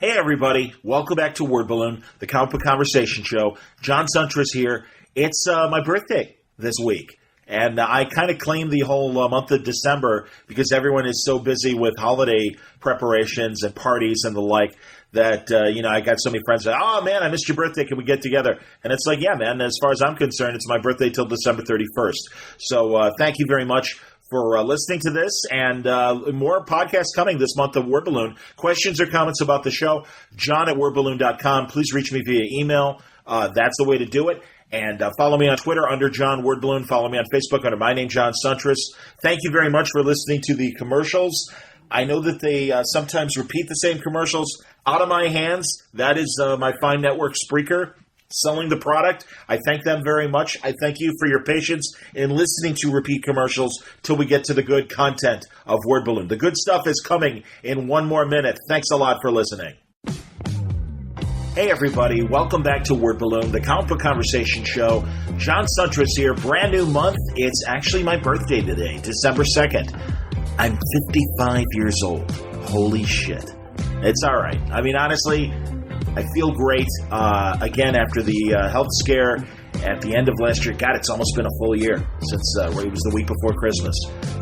Hey everybody, welcome back to Word Balloon, the comic book conversation show. John Suntress here. It's my birthday this week, and I kind of claimed the whole month of December because everyone is so busy with holiday preparations and parties and the like that, I got so many friends that, oh man, I missed your birthday, can we get together? And it's like, yeah man, as far as I'm concerned, it's my birthday till December 31st. So thank you very much for listening to this, and more podcasts coming this month of Word Balloon. Questions or comments about the show, john@wordballoon.com. Please reach me via email. That's the way to do it. And follow me on Twitter under John Word Balloon. Follow me on Facebook under my name, John Suntress. Thank you very much for listening to the commercials. I know that they sometimes repeat the same commercials. Out of my hands, that is my fine network, Spreaker, selling the product. I thank them very much. I thank you for your patience in listening to repeat commercials till we get to the good content of Word Balloon. The good stuff is coming in one more minute. Thanks a lot for listening. Hey everybody, welcome back to Word Balloon, the comic book conversation show. John Suntress here, brand new month. It's actually my birthday today, December 2nd. I'm 55 years old. Holy shit. It's all right. I mean, honestly, I feel great. Again, after the health scare at the end of last year. God, it's almost been a full year since it was the week before Christmas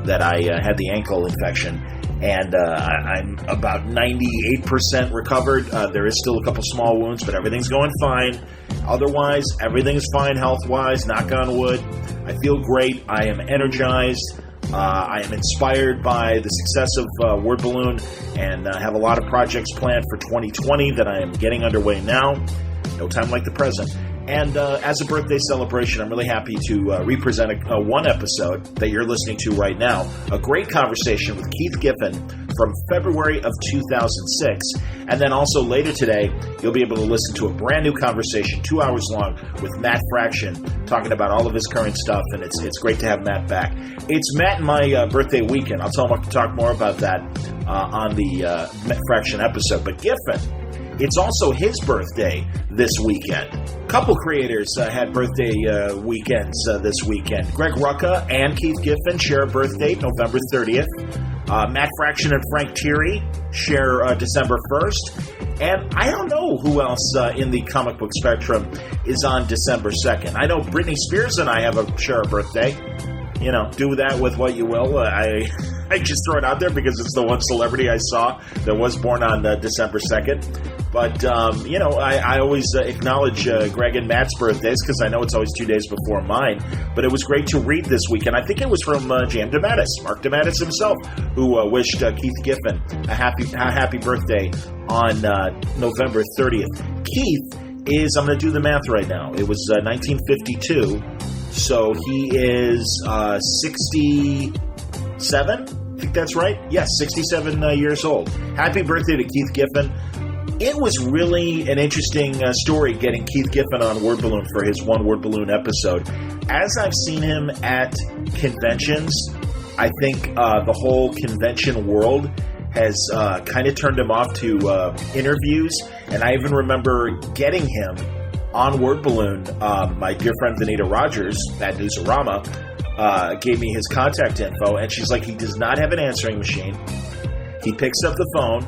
that I had the ankle infection. And I'm about 98% recovered. There is still a couple small wounds, but everything's going fine. Otherwise, everything's fine health-wise, knock on wood. I feel great. I am energized. I am inspired by the success of Word Balloon, and have a lot of projects planned for 2020 that I am getting underway now. No time like the present. And as a birthday celebration, I'm really happy to represent one episode that you're listening to right now. A great conversation with Keith Giffen from February of 2006. And then also later today, you'll be able to listen to a brand new conversation, 2 hours long, with Matt Fraction, talking about all of his current stuff. And it's great to have Matt back. It's Matt and my birthday weekend. I'll talk more about that on the Matt Fraction episode. But Giffen, it's also his birthday this weekend. Couple creators had birthday weekends this weekend. Greg Rucka and Keith Giffen share a birth date, November 30th. Matt Fraction and Frank Thierry share December 1st. And I don't know who else in the comic book spectrum is on December 2nd. I know Britney Spears and I share a birthday. You know, do that with what you will. I just throw it out there because it's the one celebrity I saw that was born on December 2nd. But, I always acknowledge Greg and Matt's birthdays because I know it's always 2 days before mine. But it was great to read this weekend. I think it was from Jam DeMattis, Mark DeMattis himself, who wished Keith Giffen a happy birthday on November 30th. Keith is, I'm going to do the math right now, it was 1952. So he is 67? I think that's right. Yes, 67 years old. Happy birthday to Keith Giffen. It was really an interesting story getting Keith Giffen on Word Balloon for his one Word Balloon episode. As I've seen him at conventions, I think the whole convention world has kind of turned him off to interviews. And I even remember getting him on Word Balloon. My dear friend Vanita Rogers at Newsarama gave me his contact info, and she's like, he does not have an answering machine. He picks up the phone,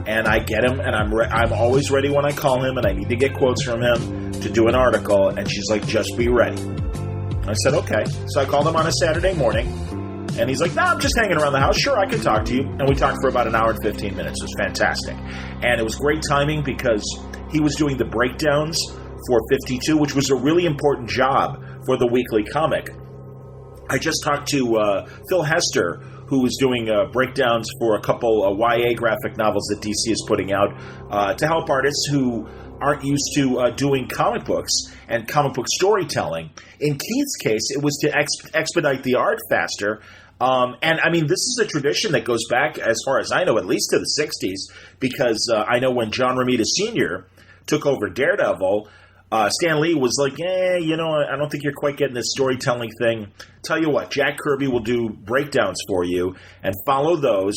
and I get him, and I'm always ready when I call him, and I need to get quotes from him to do an article, and she's like, just be ready. I said, okay. So I called him on a Saturday morning, and he's like, no, I'm just hanging around the house. Sure, I can talk to you. And we talked for about an hour and 15 minutes. It was fantastic. And it was great timing because he was doing the breakdowns for 52, which was a really important job for the weekly comic. I just talked to Phil Hester, who is doing breakdowns for a couple YA graphic novels that DC is putting out to help artists who aren't used to doing comic books and comic book storytelling. In Keith's case, it was to expedite the art faster. And I mean, this is a tradition that goes back, as far as I know, at least to the 60s, because I know when John Romita Sr. took over Daredevil, Stan Lee was like, I don't think you're quite getting this storytelling thing. Tell you what, Jack Kirby will do breakdowns for you and follow those,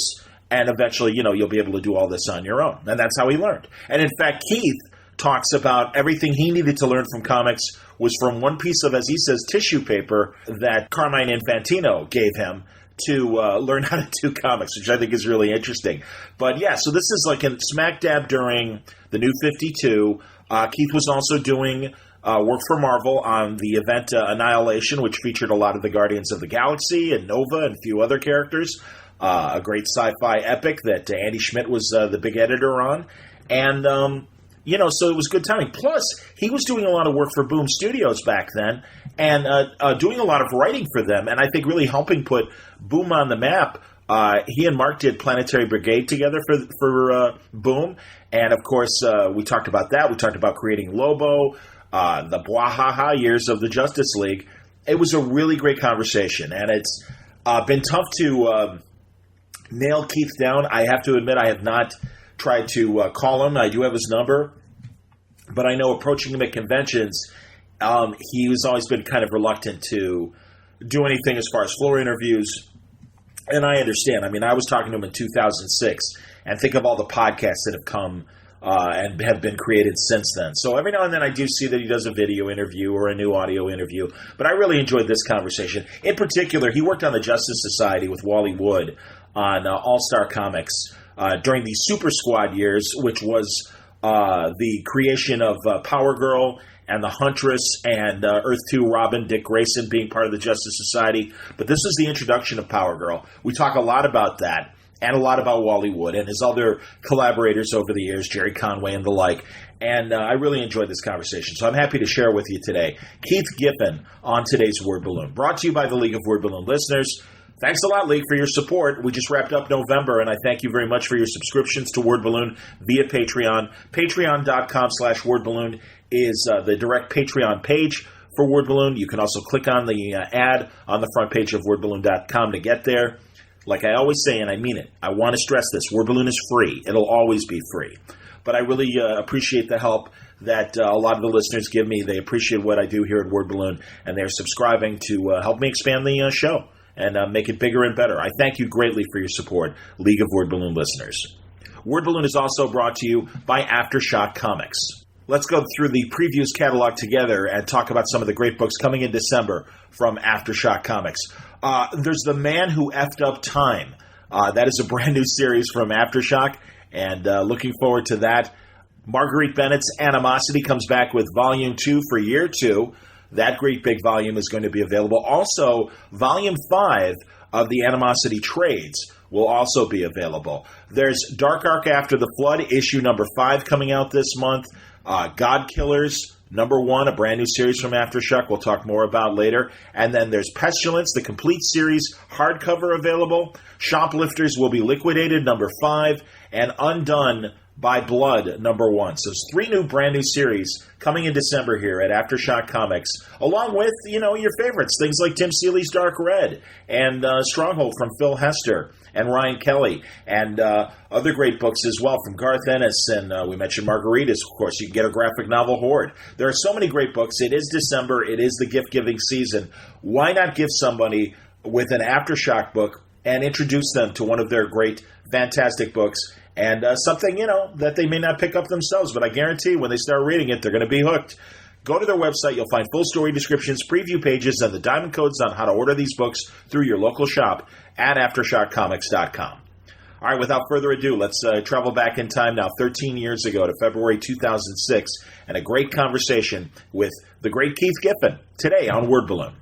and eventually, you'll be able to do all this on your own. And that's how he learned. And in fact, Keith talks about everything he needed to learn from comics was from one piece of, as he says, tissue paper that Carmine Infantino gave him to learn how to do comics, which I think is really interesting. But yeah, so this is like a smack dab during the New 52. Keith was also doing work for Marvel on the event Annihilation, which featured a lot of the Guardians of the Galaxy and Nova and a few other characters. A great sci-fi epic that Andy Schmidt was the big editor on. And, so it was good timing. Plus, he was doing a lot of work for Boom Studios back then and doing a lot of writing for them. And I think really helping put Boom on the map. He and Mark did Planetary Brigade together for Boom. And, of course, we talked about that. We talked about creating Lobo, the Bwahaha years of the Justice League. It was a really great conversation. And it's been tough to nail Keith down. I have to admit I have not tried to call him. I do have his number. But I know approaching him at conventions, he's always been kind of reluctant to do anything as far as floor interviews. And I understand. I mean, I was talking to him in 2006, and think of all the podcasts that have come and have been created since then. So every now and then I do see that he does a video interview or a new audio interview, but I really enjoyed this conversation. In particular, he worked on the Justice Society with Wally Wood on All-Star Comics during the Super Squad years, which was the creation of Power Girl and the Huntress and Earth 2 Robin, Dick Grayson being part of the Justice Society. But this is the introduction of Power Girl. We talk a lot about that and a lot about Wally Wood and his other collaborators over the years, Jerry Conway and the like. And I really enjoyed this conversation, so I'm happy to share with you today. Keith Giffen on today's Word Balloon, brought to you by the League of Word Balloon listeners. Thanks a lot, League, for your support. We just wrapped up November, and I thank you very much for your subscriptions to Word Balloon via Patreon. Patreon.com/Word Balloon is the direct Patreon page for Word Balloon. You can also click on the ad on the front page of wordballoon.com to get there. Like I always say, and I mean it, I want to stress this, Word Balloon is free. It'll always be free. But I really appreciate the help that a lot of the listeners give me. They appreciate what I do here at Word Balloon, and they're subscribing to help me expand the show and make it bigger and better. I thank you greatly for your support, League of Word Balloon listeners. Word Balloon is also brought to you by Aftershock Comics. Let's go through the previews catalog together and talk about some of the great books coming in December from Aftershock Comics. There's The Man Who Effed Up Time. That is a brand new series from Aftershock, and looking forward to that. Marguerite Bennett's Animosity comes back with Volume 2 for Year 2. That great big volume is going to be available. Also, Volume 5 of the Animosity Trades will also be available. There's Dark Ark After the Flood, issue number 5 coming out this month. God Killers, number 1, a brand new series from Aftershock we'll talk more about later. And then there's Pestilence, the complete series, hardcover available. Shoplifters Will Be Liquidated, number 5. And Undone by Blood, number 1. So it's 3 new brand new series coming in December here at Aftershock Comics, along with, your favorites, things like Tim Seeley's Dark Red and Stronghold from Phil Hester and Ryan Kelly, and other great books as well from Garth Ennis, and we mentioned Marguerite's, of course. You can get a graphic novel horde. There are so many great books. It is December. It is the gift-giving season. Why not give somebody with an Aftershock book and introduce them to one of their great, fantastic books, and something, that they may not pick up themselves, but I guarantee when they start reading it, they're going to be hooked. Go to their website. You'll find full story descriptions, preview pages, and the diamond codes on how to order these books through your local shop at AftershockComics.com. All right, without further ado, let's travel back in time now 13 years ago to February 2006, and a great conversation with the great Keith Giffen today on Word Balloon.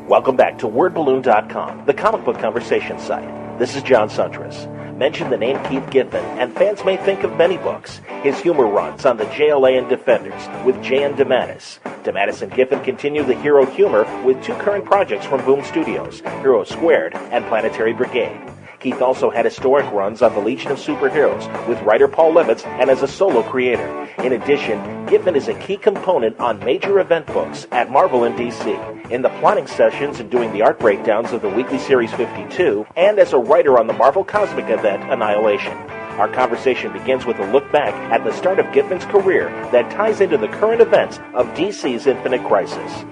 Welcome back to WordBalloon.com, the comic book conversation site. This is John Suntress. Mention the name Keith Giffen, and fans may think of many books. His humor runs on the JLA and Defenders with Jan DeMatteis. DeMatteis and Giffen continue the hero humor with 2 current projects from Boom Studios, Hero Squared and Planetary Brigade. Keith also had historic runs on the Legion of Superheroes with writer Paul Levitz and as a solo creator. In addition, Giffen is a key component on major event books at Marvel and DC, in the plotting sessions and doing the art breakdowns of the weekly series 52, and as a writer on the Marvel Cosmic event Annihilation. Our conversation begins with a look back at the start of Giffen's career that ties into the current events of DC's Infinite Crisis.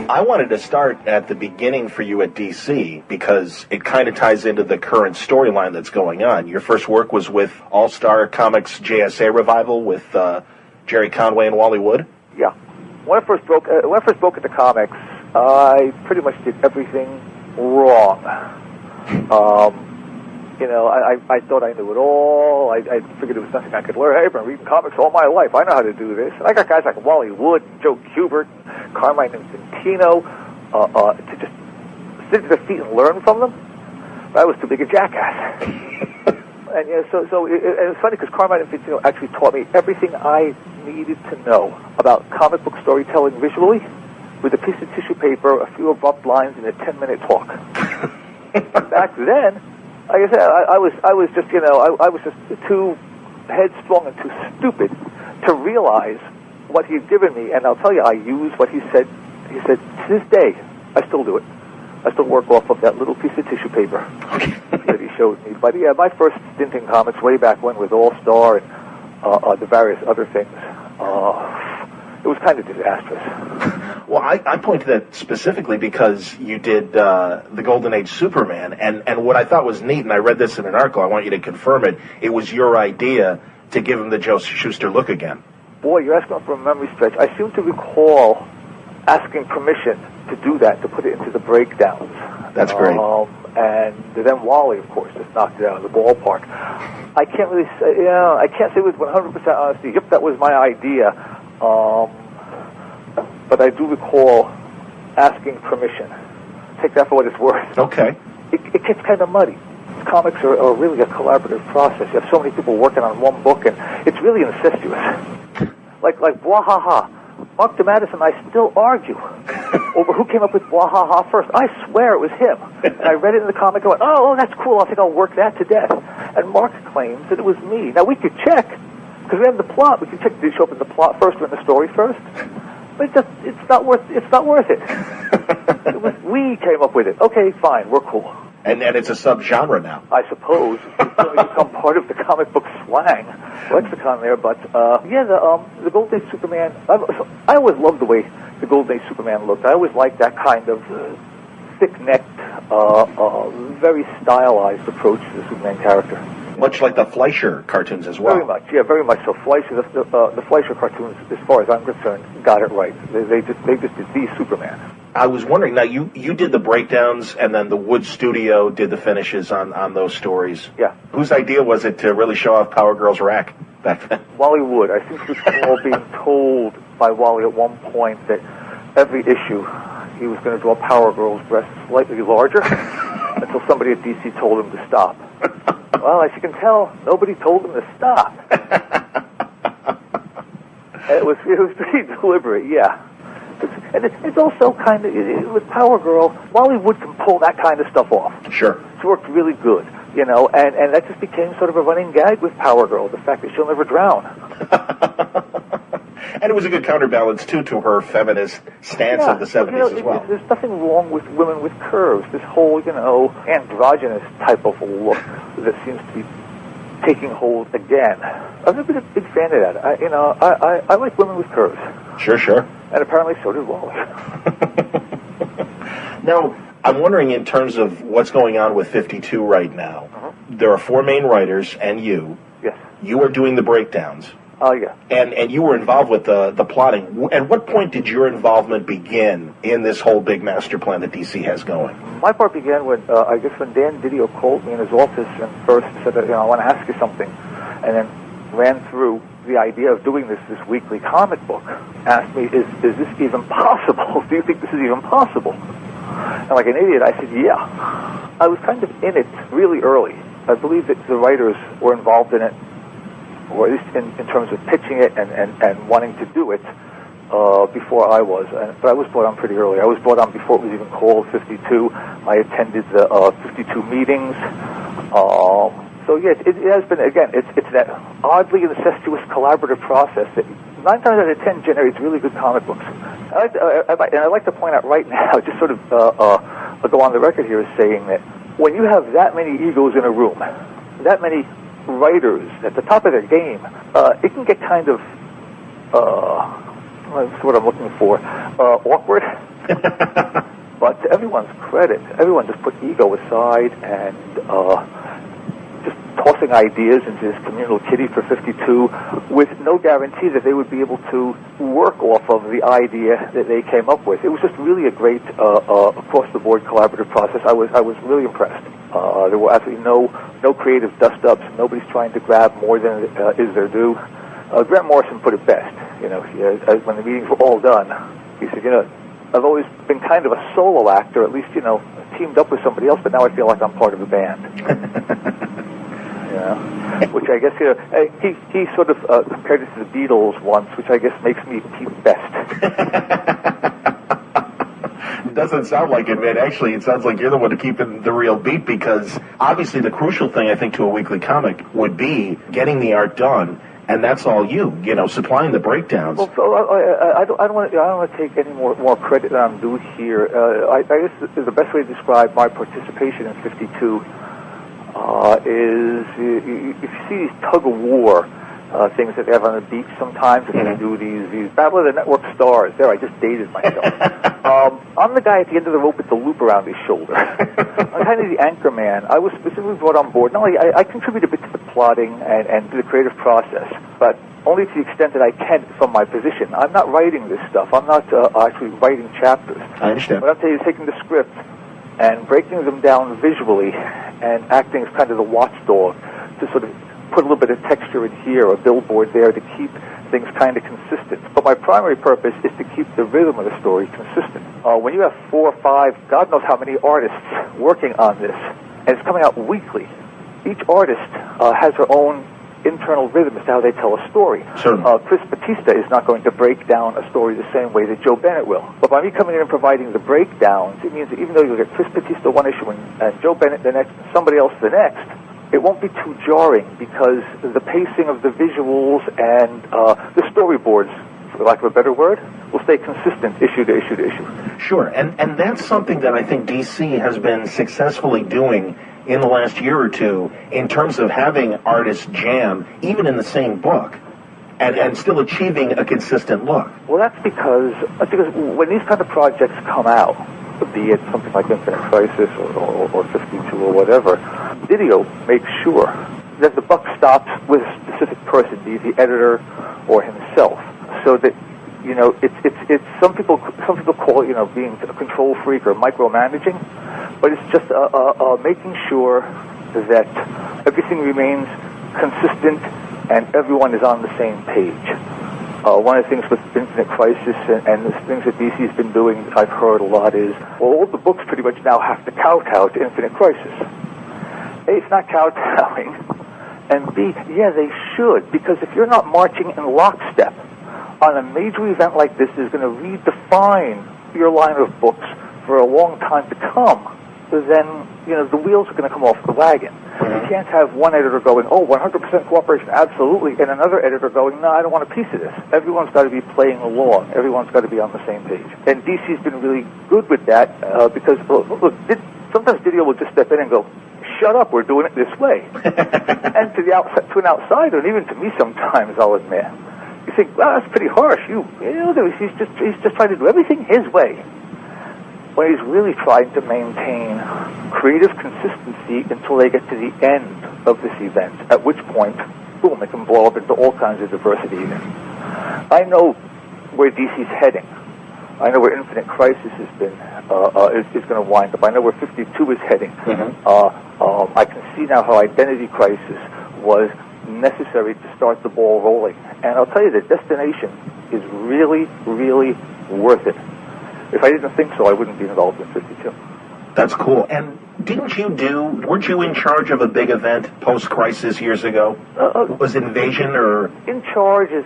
I wanted to start at the beginning for you at DC because it kind of ties into the current storyline that's going on. Your first work was with All-Star Comics JSA Revival with Jerry Conway and Wally Wood? Yeah. When I first broke into comics, I pretty much did everything wrong. I thought I knew it all. I figured there was nothing I could learn. Hey, I've been reading comics all my life. I know how to do this. And I got guys like Wally Wood, Joe Kubert, Carmine Infantino to just sit at their feet and learn from them. But I was too big a jackass. And so it's funny because Carmine Infantino actually taught me everything I needed to know about comic book storytelling visually with a piece of tissue paper, a few abrupt lines, and a 10-minute talk. Back then, like I said, I was just too headstrong and too stupid to realize what he had given me. And I'll tell you, I used what he said. He said, to this day, I still do it. I still work off of that little piece of tissue paper that he showed me. But yeah, my first stint in comics way back when with All-Star and the various other things, it was kind of disastrous. Well, I point to that specifically because you did the Golden Age Superman, and what I thought was neat, and I read this in an article, I want you to confirm it, it was your idea to give him the Joe Shuster look again. Boy, you're asking for a memory stretch. I seem to recall asking permission to do that, to put it into the breakdowns. That's great. And then Wally, of course, just knocked it out of the ballpark. I can't really say, I can't say with 100% honesty, yep, that was my idea. But I do recall asking permission. Take that for what it's worth. Okay. It gets kind of muddy. Comics are really a collaborative process. You have so many people working on one book, and it's really incestuous. Like Bwahaha. Mark DeMatteis and I still argue over who came up with Bwahaha first. I swear it was him. And I read it in the comic and went, oh, that's cool. I think I'll work that to death. And Mark claims that it was me. Now, we could check, because we have the plot. We can check, did it show up in the plot first or in the story first? But it's not worth it. It was, we came up with it. Okay, fine, we're cool. And it's a subgenre now. I suppose. It's going to become part of the comic book slang lexicon there. But, the Golden Age Superman, I always loved the way the Golden Age Superman looked. I always liked that kind of thick-necked, very stylized approach to the Superman character. Much like the Fleischer cartoons as well. Very much so. Fleischer, the Fleischer cartoons, as far as I'm concerned, got it right. They just did the Superman. I was wondering, now you did the breakdowns, and then the Wood Studio did the finishes on those stories. Yeah. Whose idea was it to really show off Power Girl's rack back then? Wally Wood. I think we were all being told by Wally at one point that every issue he was going to draw Power Girl's breasts slightly larger until somebody at DC told him to stop. Well, as you can tell, nobody told him to stop. It was pretty deliberate, yeah. And it's also kind of, with Power Girl, Wally Wood can pull that kind of stuff off. Sure. It's worked really good, and that just became sort of a running gag with Power Girl, the fact that she'll never drown. And it was a good counterbalance, too, to her feminist stance of the 70s as well. There's nothing wrong with women with curves. This whole, androgynous type of look that seems to be taking hold again. I've never been a big fan of that. I like women with curves. Sure. And apparently so did Wally. Now, I'm wondering in terms of what's going on with 52 right now. There are 4 main writers and you. Yes. You are doing the breakdowns. Oh, yeah. And you were involved with the plotting. At what point did your involvement begin in this whole big master plan that DC has going? My part began when Dan Didio called me in his office and first said, I want to ask you something, and then ran through the idea of doing this weekly comic book. Asked me, is this even possible? Do you think this is even possible? And like an idiot, I said, yeah. I was kind of in it really early. I believe that the writers were involved in it, or at least in terms of pitching it and wanting to do it before I was. But I was brought on pretty early. I was brought on before it was even called 52. I attended the 52 meetings. So, yes, it has been, again, it's that oddly incestuous collaborative process that 9 times out of 10 generates really good comic books. I'd like to point out right now, just sort of I'll go on the record here as saying that when you have that many egos in a room, that many writers at the top of their game, it can get kind of, that's what I'm looking for, awkward. But to everyone's credit, everyone just put ego aside and just tossing ideas into this communal kitty for 52 with no guarantee that they would be able to work off of the idea that they came up with. It was just really a great across-the-board collaborative process. I was really impressed. There were absolutely no creative dust-ups. Nobody's trying to grab more than is their due. Grant Morrison put it best. When the meetings were all done, he said, I've always been kind of a solo actor, at least, teamed up with somebody else, but now I feel like I'm part of a band. Which I guess, he sort of compared it to the Beatles once, which I guess makes me Pete Best. It doesn't sound like it, man. Actually, it sounds like you're the one to keep the real beat, because obviously the crucial thing, I think, to a weekly comic would be getting the art done. And that's all supplying the breakdowns. Well, so I don't want to take any more credit than I'm due here. I guess the best way to describe my participation in 52 is if you see these tug-of-war things that they have on the beach sometimes, and they do these Battle of the Network Stars. There, I just dated myself. I'm the guy at the end of the rope with the loop around his shoulder. I'm kind of the anchor man. I was specifically brought on board. Not only I contribute a bit to the plotting and to the creative process, but only to the extent that I can from my position. I'm not writing this stuff. I'm not actually writing chapters. I understand. What I'm saying is taking the script and breaking them down visually and acting as kind of the watchdog to sort of put a little bit of texture in here, a billboard there to keep things kind of consistent. But my primary purpose is to keep the rhythm of the story consistent. When you have 4 or 5, God knows how many artists working on this, and it's coming out weekly, each artist has her own internal rhythm as to how they tell a story. Chris Batista is not going to break down a story the same way that Joe Bennett will. But by me coming in and providing the breakdowns, it means that even though you'll get Chris Batista one issue and Joe Bennett the next, and somebody else the next, it won't be too jarring because the pacing of the visuals and the storyboards, for lack of a better word, will stay consistent issue to issue to issue. Sure, and that's something that I think DC has been successfully doing in the last year or two in terms of having artists jam, even in the same book, and still achieving a consistent look. Well, that's because when these kind of projects come out, be it something like Infinite Crisis or 52 or whatever, Video makes sure that the buck stops with a specific person, be it the editor or himself, so that it's some people call it being a control freak or micromanaging, but it's just making sure that everything remains consistent and everyone is on the same page. One of the things with Infinite Crisis and the things that DC's been doing that I've heard a lot is, all the books pretty much now have to kowtow to Infinite Crisis. A, it's not kowtowing, and B, yeah, they should, because if you're not marching in lockstep on a major event like this is going to redefine your line of books for a long time to come, then, the wheels are going to come off the wagon. You can't have one editor going, 100% cooperation, absolutely, and another editor going, no, I don't want a piece of this. Everyone's got to be playing along. Everyone's got to be on the same page. And DC's been really good with that because, sometimes Video will just step in and go, shut up, we're doing it this way. And to an outsider, and even to me sometimes, I'll admit, you think, well, that's pretty harsh. He's just trying to do everything his way. When he's really trying to maintain creative consistency until they get to the end of this event, at which point, boom, it can blow up into all kinds of diversity again. I know where DC's heading. I know where Infinite Crisis has been, is going to wind up. I know where 52 is heading. I can see now how Identity Crisis was necessary to start the ball rolling. And I'll tell you, the destination is really, really worth it. If I didn't think so, I wouldn't be involved in 52. That's cool. And weren't you in charge of a big event post-crisis years ago? Was it Invasion or? In charge makes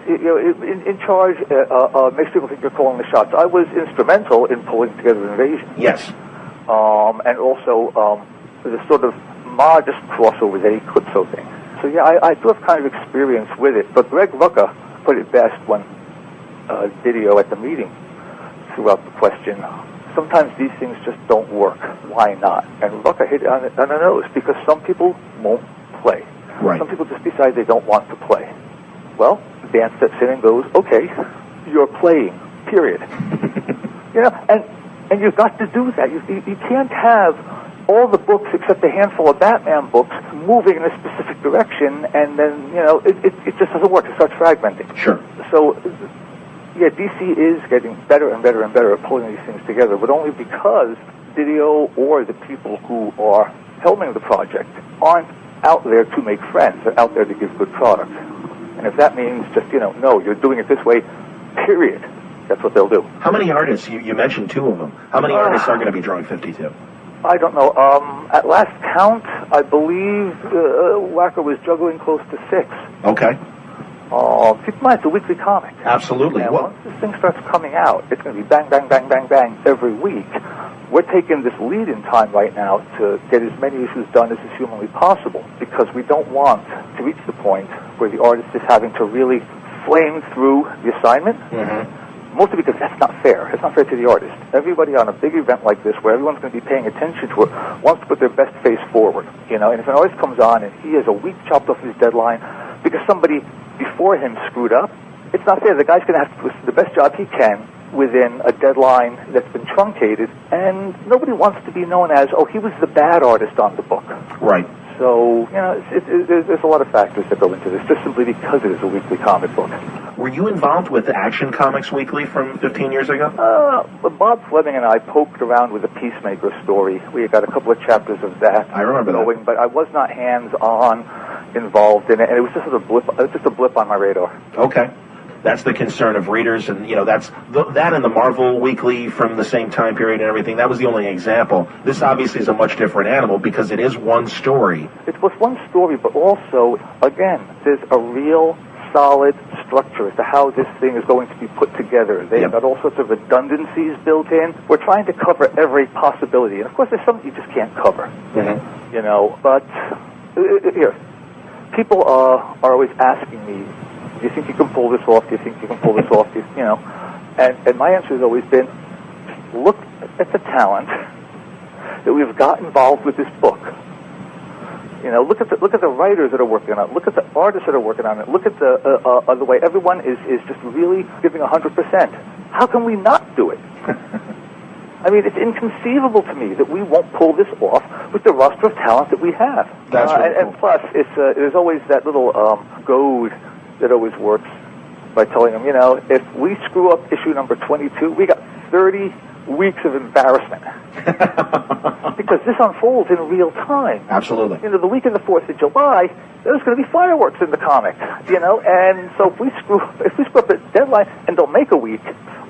people think you're calling the shots. I was instrumental in pulling together Invasion. Yes. And also the sort of modest crossover that Eclipso thing. So yeah, I do have kind of experience with it. But Greg Rucka put it best when Video at the meeting threw out the question, sometimes these things just don't work. Why not? And Rucka hit it on the nose, because some people won't play. Right. Some people just decide they don't want to play. Well, Dan steps in and goes, okay, you're playing, period. And you've got to do that. You can't have all the books except a handful of Batman books moving in a specific direction, and then, it just doesn't work. It starts fragmenting. Sure. So, yeah, DC is getting better and better and better at pulling these things together, but only because Didio or the people who are helming the project aren't out there to make friends. They're out there to give good products. And if that means just, no, you're doing it this way, period, that's what they'll do. How many artists? You mentioned 2 of them. How many artists are going to be drawing 52? I don't know. At last count, I believe Wacker was juggling close to 6. Okay. Keep in mind, it's a weekly comic. Absolutely. And once this thing starts coming out, it's going to be bang, bang, bang, bang, bang every week. We're taking this lead in time right now to get as many issues done as is humanly possible, because we don't want to reach the point where the artist is having to really flame through the assignment. Mm-hmm. Mostly because that's not fair. It's not fair to the artist. Everybody on a big event like this, where everyone's going to be paying attention to it, wants to put their best face forward. And if an artist comes on and he has a week chopped off his deadline because somebody before him screwed up, it's not fair. The guy's going to have to do the best job he can within a deadline that's been truncated, and nobody wants to be known as, he was the bad artist on the book. Right. So, there's a lot of factors that go into this, just simply because it is a weekly comic book. Were you involved with Action Comics Weekly from 15 years ago? Bob Fleming and I poked around with the Peacemaker story. We got a couple of chapters of that. I remember that. But I was not hands-on involved in it, and it was just a blip on my radar. Okay. That's the concern of readers, and that and the Marvel Weekly from the same time period and everything. That was the only example. This obviously is a much different animal because it is one story. It's one story, but also, again, there's a real solid structure as to how this thing is going to be put together. They've got all sorts of redundancies built in. We're trying to cover every possibility, and of course, there's something you just can't cover. Mm-hmm. But here, people are always asking me, do you think you can pull this off? Do you think you can pull this off? And my answer has always been, look at the talent that we've got involved with this book. Look at the writers that are working on it. Look at the artists that are working on it. Look at the way everyone is just really giving 100%. How can we not do it? I mean, it's inconceivable to me that we won't pull this off with the roster of talent that we have. That's really cool. And plus, there's always that little goad that always works by telling them, if we screw up issue number 22, we got 30 weeks of embarrassment. Because this unfolds in real time. Absolutely. The week of the 4th of July, there's going to be fireworks in the comic, and so if we screw up the deadline and don't make a week,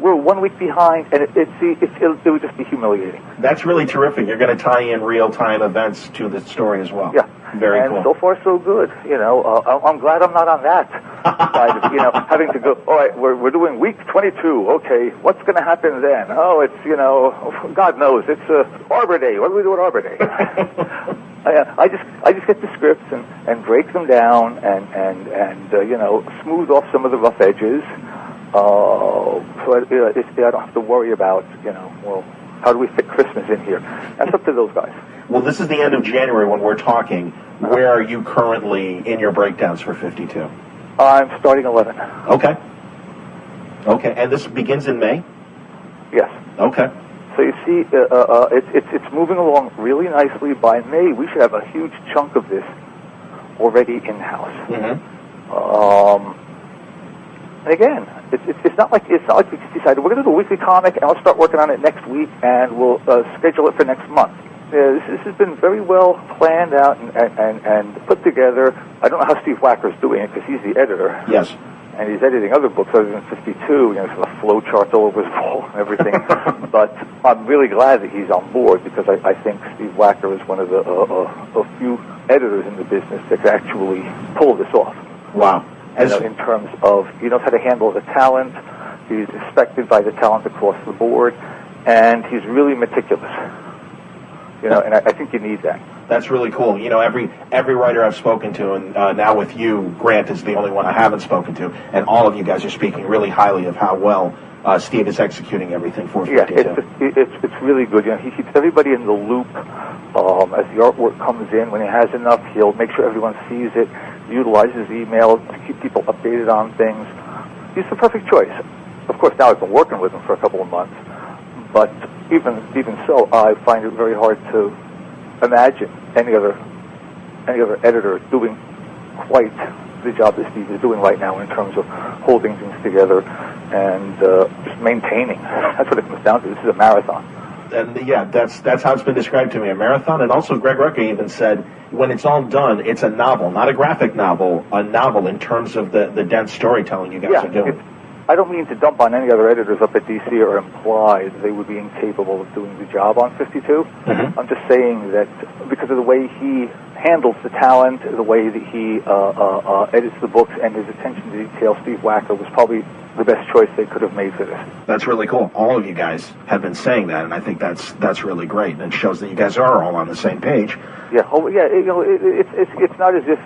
we're 1 week behind, and it would just be humiliating. That's really terrific. You're going to tie in real-time events to the story as well. Yeah. Very cool. And so far, so good. I'm glad I'm not on that side of, having to go, all right, we're doing week 22. Okay, what's going to happen then? Oh, it's, God knows. It's Arbor Day. What do we do at Arbor Day? I just get the scripts and break them down and smooth off some of the rough edges. So I don't have to worry about, how do we fit Christmas in here? That's up to those guys. Well, this is the end of January when we're talking. Where are you currently in your breakdowns for 52? I'm starting 11. Okay. And this begins in May? Yes. Okay. So you see, it's moving along really nicely. By May, we should have a huge chunk of this already in-house. Mm-hmm. And again, it's not like we decided we're going to do a weekly comic and I'll start working on it next week and we'll schedule it for next month. This has been very well planned out and put together. I don't know how Steve Wacker's doing it because he's the editor. Yes. And he's editing other books other than 52. There's a flow chart all over his wall and everything. But I'm really glad that he's on board because I think Steve Wacker is one of the a few editors in the business that can actually pull this off. Wow. In terms of, he knows how to handle the talent, he's respected by the talent across the board, and he's really meticulous. And I think you need that. That's really cool. Every writer I've spoken to, and now with you, Grant is the only one I haven't spoken to, and all of you guys are speaking really highly of how well Steve is executing everything for 52. Yeah, it's really good. He keeps everybody in the loop as the artwork comes in. When he has enough, he'll make sure everyone sees it, utilizes email to keep people updated on things. He's the perfect choice. Of course, now I've been working with him for a couple of months, but even so, I find it very hard to imagine any other editor doing quite the job that Steve is doing right now in terms of holding things together and just maintaining. That's what it comes down to. This is a marathon. And yeah, that's how it's been described to me, a marathon. And also Greg Rucka even said, when it's all done, it's a novel, not a graphic novel, a novel in terms of the dense storytelling you guys are doing. I don't mean to dump on any other editors up at DC or imply that they would be incapable of doing the job on 52. Mm-hmm. I'm just saying that because of the way he handles the talent, the way that he edits the books, and his attention to detail, Steve Wacker was probably the best choice they could have made for this. That's really cool. All of you guys have been saying that, and I think that's really great. And it shows that you guys are all on the same page. Yeah, it's not as if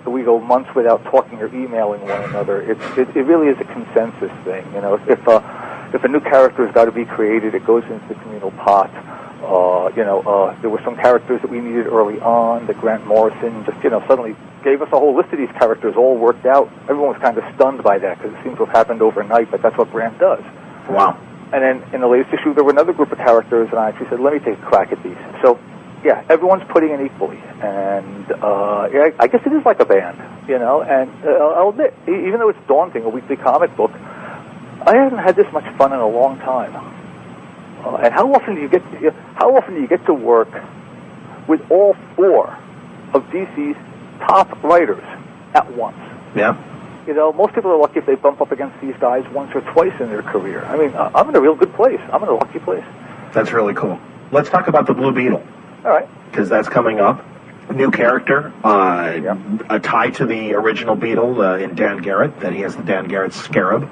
we go months without talking or emailing one another. It really is a consensus thing. If a new character has got to be created, it goes into the communal pot. There were some characters that we needed early on that Grant Morrison just suddenly gave us a whole list of these characters all worked out. Everyone was kind of stunned by that because it seems to have happened overnight, but that's what Grant does. Wow. And then in the latest issue, there were another group of characters, and I actually said, let me take a crack at these. So, yeah, everyone's putting in equally. And I guess it is like a band, and I'll admit, even though it's daunting, a weekly comic book, I haven't had this much fun in a long time. And how often do you get to work with all four of DC's top writers at once? Yeah. Most people are lucky if they bump up against these guys once or twice in their career. I mean, I'm in a real good place. I'm in a lucky place. That's really cool. Let's talk about the Blue Beetle. All right. Because that's coming up. New character, a tie to the original Beetle in Dan Garrett, that he has the Dan Garrett Scarab.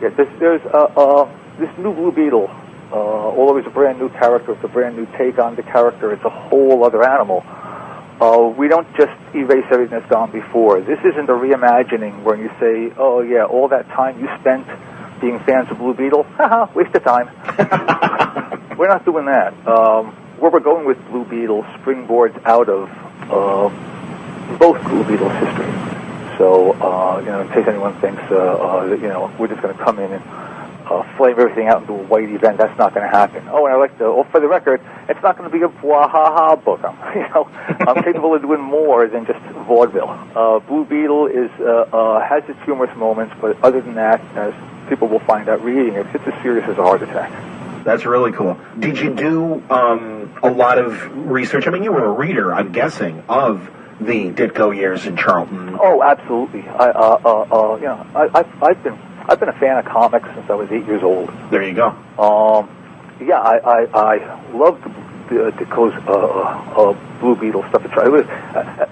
Yeah, there's this new Blue Beetle. Although it's a brand new character, it's a brand new take on the character, it's a whole other animal. We don't just erase everything that's gone before. This isn't a reimagining where you say, oh yeah, all that time you spent being fans of Blue Beetle, haha, waste of time. We're not doing that. Where we're going with Blue Beetle springboards out of both Blue Beetle's history. So, in case anyone thinks, we're just going to come in and flame everything out into a white event, that's not going to happen. Oh, and for the record, it's not going to be a blah-ha-ha book. I'm capable of doing more than just vaudeville. Blue Beetle has its humorous moments, but other than that, as people will find out reading it, it's as serious as a heart attack. That's really cool. Did you do a lot of research? I mean, you were a reader, I'm guessing, of the Ditko years in Charlton. Oh, absolutely. I've been a fan of comics since I was 8 years old. There you go. I loved Ditko's Blue Beetle stuff.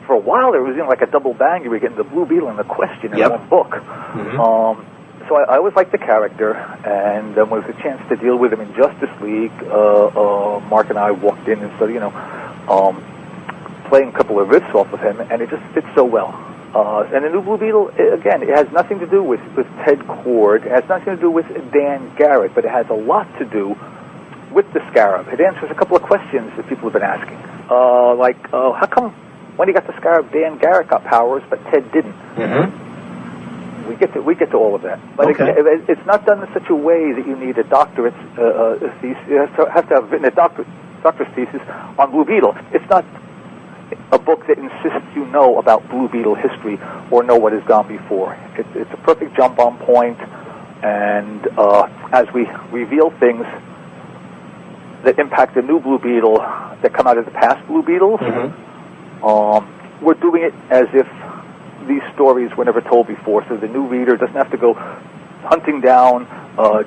For a while, there was like a double bang. You were getting the Blue Beetle and the Question in one book. Mm-hmm. So I always liked the character, and when there was a chance to deal with him in Justice League, Mark and I walked in and started, playing a couple of riffs off of him, and it just fits so well. And the new Blue Beetle, again, it has nothing to do with Ted Kord. It has nothing to do with Dan Garrett, but it has a lot to do with the Scarab. It answers a couple of questions that people have been asking. How come when he got the Scarab, Dan Garrett got powers, but Ted didn't? Mm-hmm. We get to all of that. But okay. It's not done in such a way that you need a doctorate thesis. You have to have written a doctor's thesis on Blue Beetle. It's not a book that insists you know about Blue Beetle history or know what has gone before. It's a perfect jump-on point, and as we reveal things that impact the new Blue Beetle that come out of the past Blue Beetles, we're doing it as if these stories were never told before, so the new reader doesn't have to go hunting down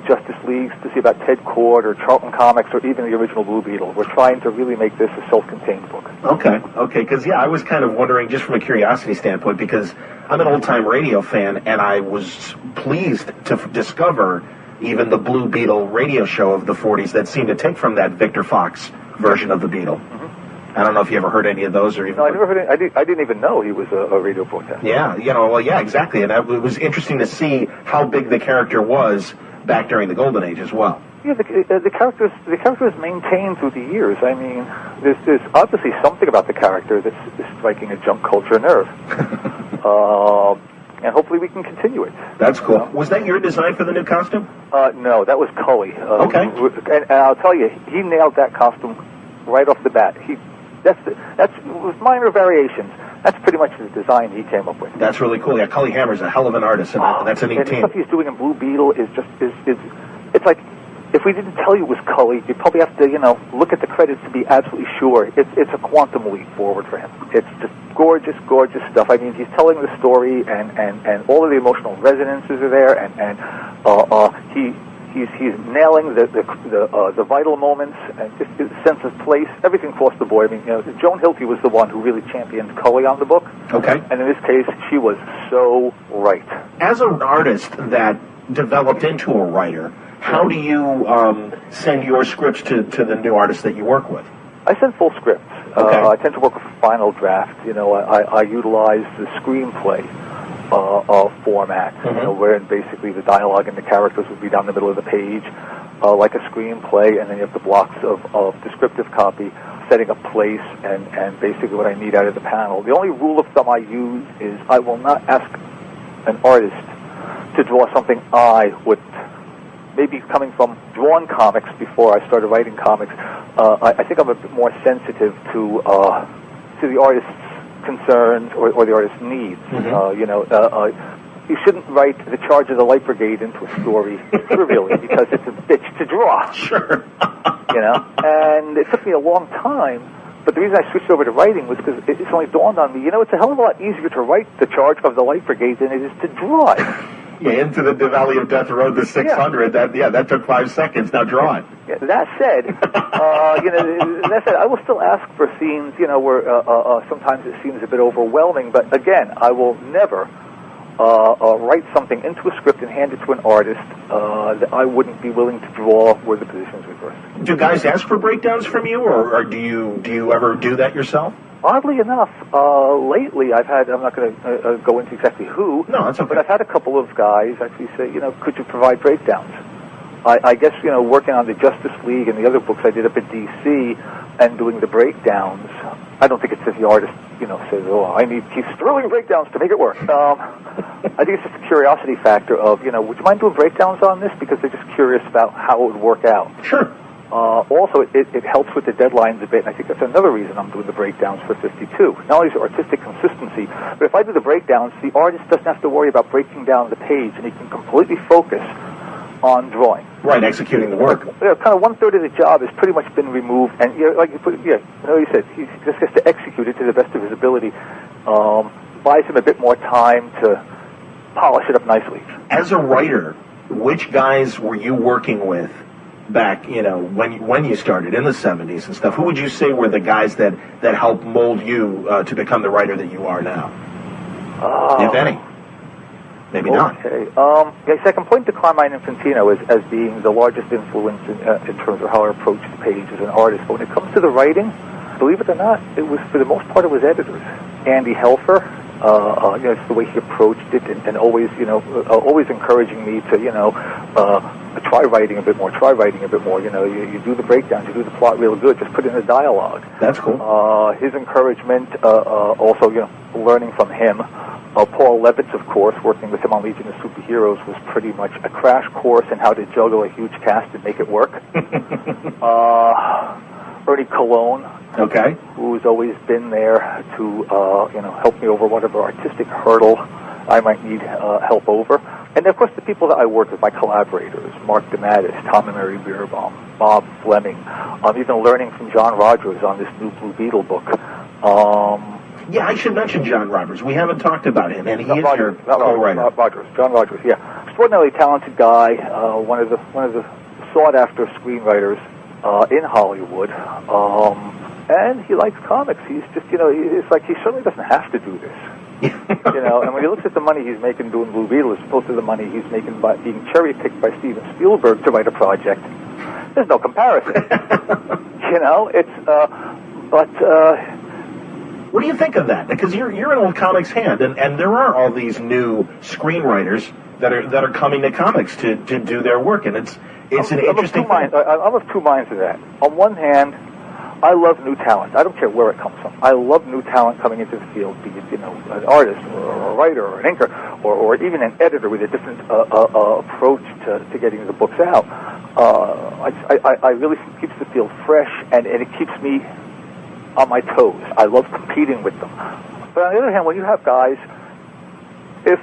Justice Leagues to see about Ted Kord or Charlton Comics or even the original Blue Beetle. We're trying to really make this a self-contained book. Okay, because I was kind of wondering, just from a curiosity standpoint, because I'm an old-time radio fan, and I was pleased to discover even the Blue Beetle radio show of the 40s that seemed to take from that Victor Fox version of the Beetle. Mm-hmm. I don't know if you ever heard any of those or even... No, I never heard it. I didn't even know he was a radio broadcaster. Yeah, exactly. And it was interesting to see how big the character was back during the Golden Age as well. Yeah, the character's maintained through the years. I mean, there's obviously something about the character that's striking a junk culture nerve. And hopefully we can continue it. That's cool. Was that your design for the new costume? No, that was Cully. Okay. And I'll tell you, he nailed that costume right off the bat. That's with minor variations. That's pretty much the design he came up with. That's really cool. Yeah, Cully Hammer's a hell of an artist, and that's a neat and team. The stuff he's doing in Blue Beetle is just it's like, if we didn't tell you it was Cully, you'd probably have to, look at the credits to be absolutely sure. It's a quantum leap forward for him. It's just gorgeous, gorgeous stuff. I mean, he's telling the story, and all of the emotional resonances are there, and he's nailing the vital moments and just the sense of place, everything across the board. I mean, Joan Hilty was the one who really championed Cully on the book. Okay. And in this case, she was so right. As an artist that developed into a writer, how do you send your scripts to the new artists that you work with? I send full scripts. Okay. I tend to work with a final draft. I utilize the screenplay format, wherein basically the dialogue and the characters would be down the middle of the page, like a screenplay, and then you have the blocks of descriptive copy, setting a place, and basically what I need out of the panel. The only rule of thumb I use is I will not ask an artist to draw something I would. Maybe coming from drawn comics before I started writing comics, I think I'm a bit more sensitive to the artist's concerns or the artist's needs. You shouldn't write the charge of the Light Brigade into a story trivially because it's a bitch to draw. Sure. And it took me a long time, but the reason I switched over to writing was because it's only dawned on me, it's a hell of a lot easier to write the charge of the Light Brigade than it is to draw it. Yeah, into the Valley of Death Road to 600. Yeah. That took 5 seconds. Now draw it. Yeah, that said, I will still ask for scenes, where sometimes it seems a bit overwhelming. But again, I will never write something into a script and hand it to an artist that I wouldn't be willing to draw were the positions reversed. Do guys ask for breakdowns from you, or do you ever do that yourself? Oddly enough, lately I'm not going to go into exactly who. No, that's okay. But I've had a couple of guys actually say, could you provide breakdowns? I guess, working on the Justice League and the other books I did up at D.C. and doing the breakdowns, I don't think it's that the artist, says, I need Keith Sterling breakdowns to make it work. I think it's just a curiosity factor of, would you mind doing breakdowns on this? Because they're just curious about how it would work out. Sure. Also, it helps with the deadlines a bit, and I think that's another reason I'm doing the breakdowns for 52. Not only is it artistic consistency, but if I do the breakdowns, the artist doesn't have to worry about breaking down the page, and he can completely focus on drawing. Right, executing the work. Kind of 1/3 of the job has pretty much been removed, and you said, he just gets to execute it to the best of his ability. Buys him a bit more time to polish it up nicely. As a writer, which guys were you working with back, when you started in the 70s and stuff? Who would you say were the guys that helped mold you to become the writer that you are now? If any. Maybe not. Okay. Yes, I can point to Carmine Infantino as being the largest influence in terms of how I approach the page as an artist. But when it comes to the writing, believe it or not, it was, for the most part, it was editors. Andy Helfer, it's the way he approached it, and always, always encouraging me to, try writing a bit more. You do the breakdowns, you do the plot real good, just put in the dialogue. That's cool. His encouragement, also, learning from him. Paul Levitz, of course, working with him on Legion of Superheroes was pretty much a crash course in how to juggle a huge cast and make it work. Ernie Colon, okay, who's always been there to help me over whatever artistic hurdle I might need help over. And of course, the people that I work with, my collaborators, Mark DeMattis, Tom and Mary Beerbaum, Bob Fleming. Even learning from John Rogers on this new Blue Beetle book. Yeah, I should mention John Rogers. We haven't talked about him, and he is your co-writer. John Rogers, yeah, extraordinarily talented guy. One of the sought-after screenwriters in Hollywood, and he likes comics. He's just, it's like he certainly doesn't have to do this. And when he looks at the money he's making doing Blue Beetle as opposed to the money he's making by being cherry-picked by Steven Spielberg to write a project, there's no comparison. What do you think of that? Because you're an old comics hand, and there are all these new screenwriters that are coming to comics to do their work, and it's an interesting thing. I'm of two minds of that. On one hand, I love new talent. I don't care where it comes from. I love new talent coming into the field, be it an artist or a writer or an inker or even an editor with a different approach to getting the books out. I really think it keeps the field fresh, and it keeps me on my toes. I love competing with them. But on the other hand, when you have guys, if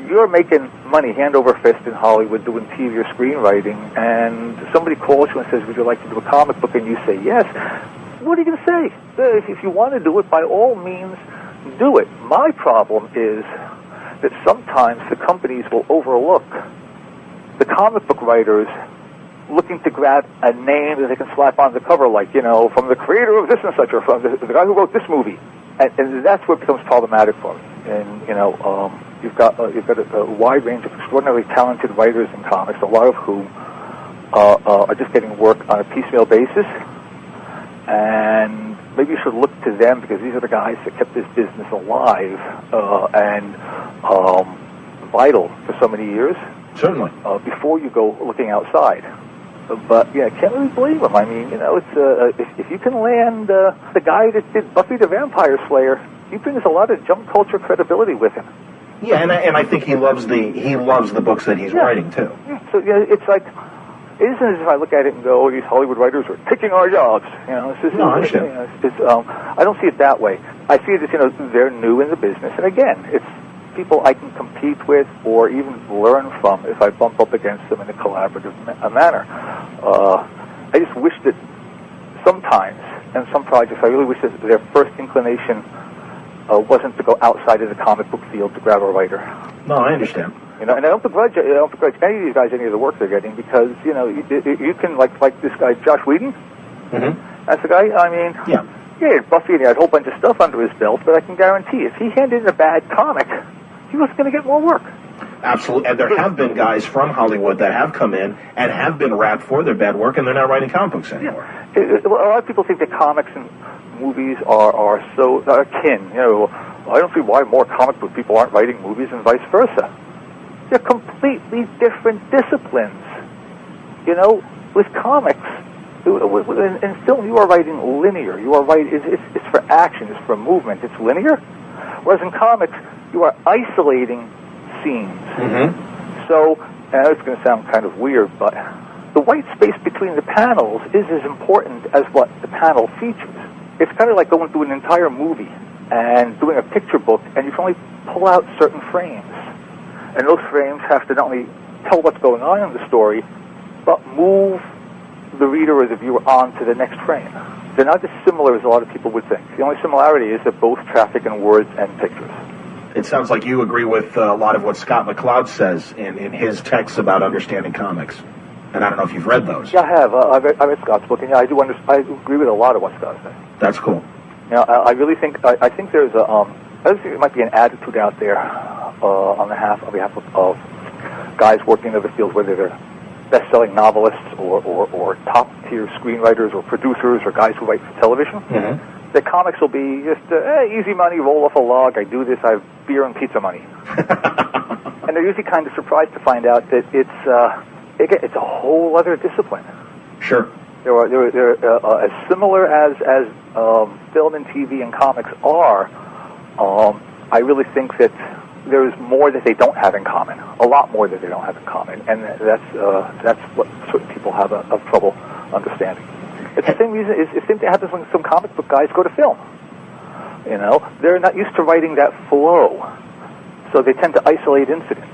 you're making money hand over fist in Hollywood doing TV or screenwriting, and somebody calls you and says, would you like to do a comic book, and you say yes, what are you going to say? If you want to do it, by all means, do it. My problem is that sometimes the companies will overlook the comic book writers looking to grab a name that they can slap on the cover, like, from the creator of this and such, or from the guy who wrote this movie. And that's where it becomes problematic for me. And, you've got a wide range of extraordinarily talented writers in comics, a lot of whom are just getting work on a piecemeal basis. And maybe you should look to them, because these are the guys that kept this business alive and vital for so many years. Certainly. Before you go looking outside. But, yeah, I can't really blame them. I mean, it's if you can land the guy that did Buffy the Vampire Slayer, he brings a lot of jump culture credibility with him. Yeah, and I think he loves the books that he's writing, too. Yeah. So, it's like, it isn't as if I look at it and go, oh, these Hollywood writers are taking our jobs. I don't see it that way. I see it as, they're new in the business. And again, it's people I can compete with or even learn from if I bump up against them in a collaborative manner. I just wish that sometimes, in some projects, I really wish that their first inclination wasn't to go outside of the comic book field to grab a writer. No, I understand. And I don't begrudge any of these guys any of the work they're getting, because you can like this guy Josh Whedon. Mm-hmm. That's the guy. I mean, yeah, Buffy, and he had a whole bunch of stuff under his belt, but I can guarantee if he handed in a bad comic, he was going to get more work. Absolutely, and there have been guys from Hollywood that have come in and have been wrapped for their bad work, and they're not writing comic books anymore. Yeah. A lot of people think that comics and movies are so akin. I don't see why more comic book people aren't writing movies and vice versa. They're completely different disciplines. With comics, in film, you are writing linear. You are writing. It's for action. It's for movement. It's linear. Whereas in comics, you are isolating scenes. Mm-hmm. So, and it's going to sound kind of weird, but the white space between the panels is as important as what the panel features. It's kind of like going through an entire movie and doing a picture book, and you can only pull out certain frames. And those frames have to not only tell what's going on in the story, but move the reader or the viewer on to the next frame. They're not as similar as a lot of people would think. The only similarity is that both traffic in words and pictures. It sounds like you agree with a lot of what Scott McCloud says in his texts about understanding comics. And I don't know if you've read those. Yeah, I have. I read Scott's book, and I agree with a lot of what Scott says. That's cool. I really think I think there's I think there might be an attitude out there on behalf of guys working in other fields, whether they're best-selling novelists or top-tier screenwriters or producers or guys who write for television. Mm-hmm. The comics will be just easy money, roll off a log. I do this. I have beer and pizza money, and they're usually kind of surprised to find out that it's a whole other discipline. Sure. They're as similar as film and TV and comics are. I really think that there's more that they don't have in common. A lot more that they don't have in common, and that's what certain people have of trouble understanding. It's the same reason. It's the same thing happens when some comic book guys go to film. They're not used to writing that flow, so they tend to isolate incidents.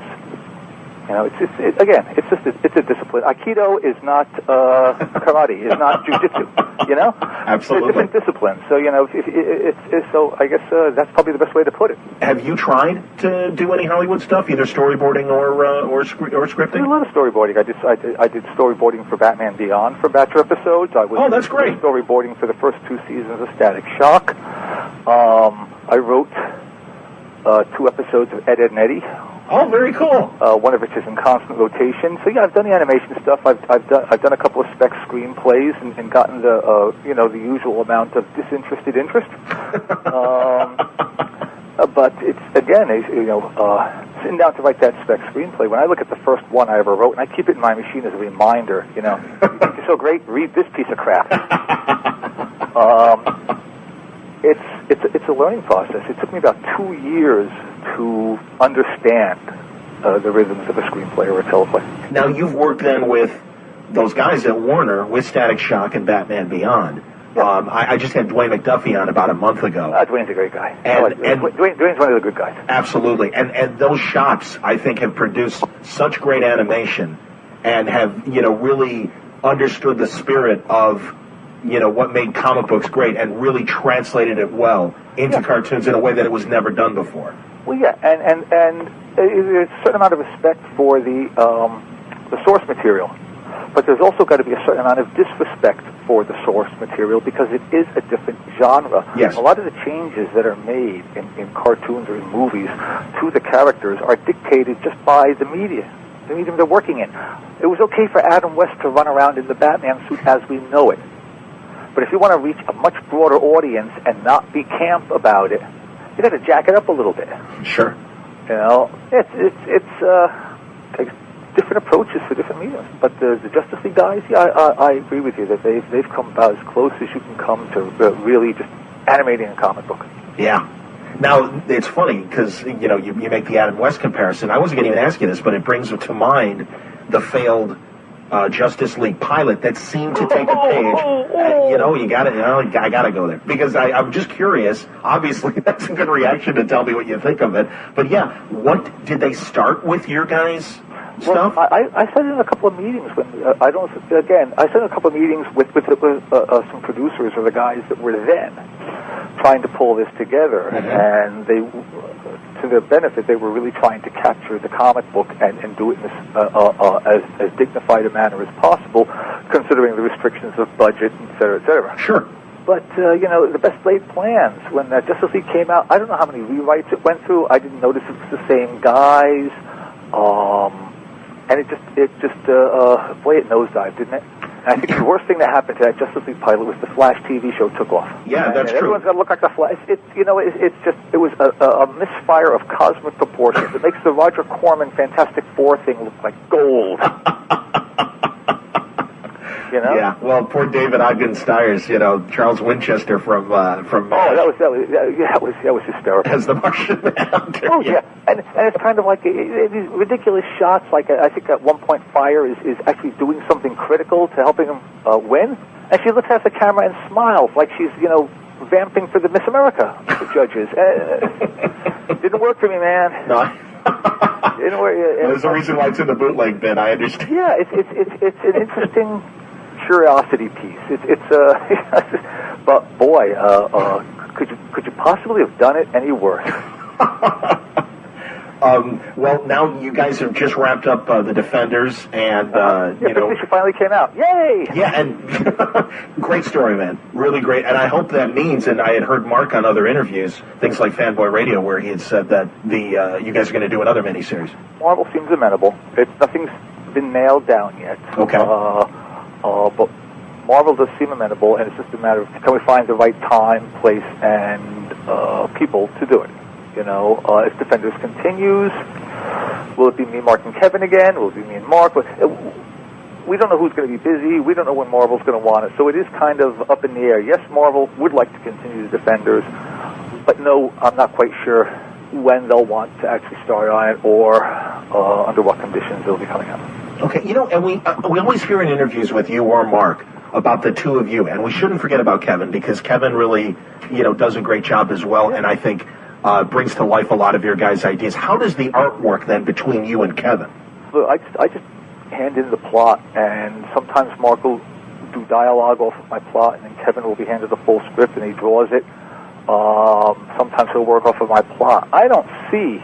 It's a discipline. Aikido is not karate. Is not jujitsu. Absolutely. It's a different discipline. So so I guess that's probably the best way to put it. Have you tried to do any Hollywood stuff, either storyboarding or scripting? I did a lot of storyboarding. I did storyboarding for Batman Beyond for batch episodes. That's great. Storyboarding for the first 2 seasons of Static Shock. I wrote 2 episodes of Ed, Edd n Eddy. Oh, very cool. One of which is in constant rotation. So yeah, I've done the animation stuff. I've done a couple of spec screenplays and gotten the the usual amount of disinterested interest. But it's again, sitting down to write that spec screenplay. When I look at the first one I ever wrote, and I keep it in my machine as a reminder. You think you're so great, read this piece of crap. It's a learning process. It took me about 2 years to understand the rhythms of a screenplay or a teleplay. Now, you've worked then with those guys at Warner, with Static Shock and Batman Beyond. I just had Dwayne McDuffie on about a month ago. Dwayne's a great guy. And Dwayne's one of the good guys. Absolutely. And those shots, I think, have produced such great animation and have, really understood the spirit of, what made comic books great and really translated it well into cartoons in a way that it was never done before. Well, yeah, and there's a certain amount of respect for the source material. But there's also got to be a certain amount of disrespect for the source material because it is a different genre. Yes. A lot of the changes that are made in cartoons or in movies to the characters are dictated just by the medium they're working in. It was okay for Adam West to run around in the Batman suit as we know it. But if you want to reach a much broader audience and not be camp about it, you got to jack it up a little bit. Sure. It's takes different approaches for different mediums. But the Justice League guys, I agree with you that they've come about as close as you can come to really just animating a comic book. Yeah. Now, it's funny because, you make the Adam West comparison. I wasn't going to even ask you this, but it brings to mind the failed Justice League pilot that seemed to take a page. I got to go there because I'm just curious. Obviously, that's a good reaction to tell me what you think of it. But yeah, what did they start with your guys' stuff? Well, I sat in a couple of meetings when I sat in a couple of meetings with some producers or the guys that were then trying to pull this together, and they, to their benefit, they were really trying to capture the comic book and do it in as dignified a manner as possible, considering the restrictions of budget, et cetera, et cetera. Sure. But, the best laid plans, when Justice League came out, I don't know how many rewrites it went through. I didn't notice it was the same guys. And it nosedived, didn't it? And I think the worst thing that happened to that Justice League pilot was the Flash TV show took off. Yeah, that's true. Everyone's got to look like the Flash. It was a misfire of cosmic proportions. It makes the Roger Corman Fantastic Four thing look like gold. Yeah, well, poor David Ogden Stiers, Charles Winchester from that was hysterical. As the Martian Manhunter. Oh yeah, and it's kind of like these ridiculous shots. Like I think at one point, Fire is actually doing something critical to helping him win, and she looks at the camera and smiles like she's vamping for the Miss America judges. Didn't work for me, man. No. Didn't work. There's a reason why it's in the bootleg bin. I understand. Yeah, it's an interesting curiosity piece. But boy, could you possibly have done it any worse? Well, now you guys have just wrapped up the Defenders, and She finally came out. Yay! Yeah, and great story, man. Really great. And I hope that means, and I had heard Mark on other interviews, things like Fanboy Radio, where he had said that you guys are going to do another miniseries. Marvel seems amenable. Nothing's been nailed down yet. Okay. But Marvel does seem amenable, and it's just a matter of can we find the right time, place, and people to do it. If Defenders continues, will it be me, Mark, and Kevin again? Will it be me and Mark? We don't know who's going to be busy. We don't know when Marvel's going to want it. So it is kind of up in the air. Yes, Marvel would like to continue the Defenders, but no, I'm not quite sure when they'll want to actually start on it or under what conditions it'll be coming out. Okay, and we always hear in interviews with you or Mark about the two of you, and we shouldn't forget about Kevin because Kevin really, does a great job as well, and I think brings to life a lot of your guys' ideas. How does the art work then between you and Kevin? Look, I just hand in the plot, and sometimes Mark will do dialogue off of my plot, and then Kevin will be handed the full script, and he draws it. Sometimes he'll work off of my plot. I don't see.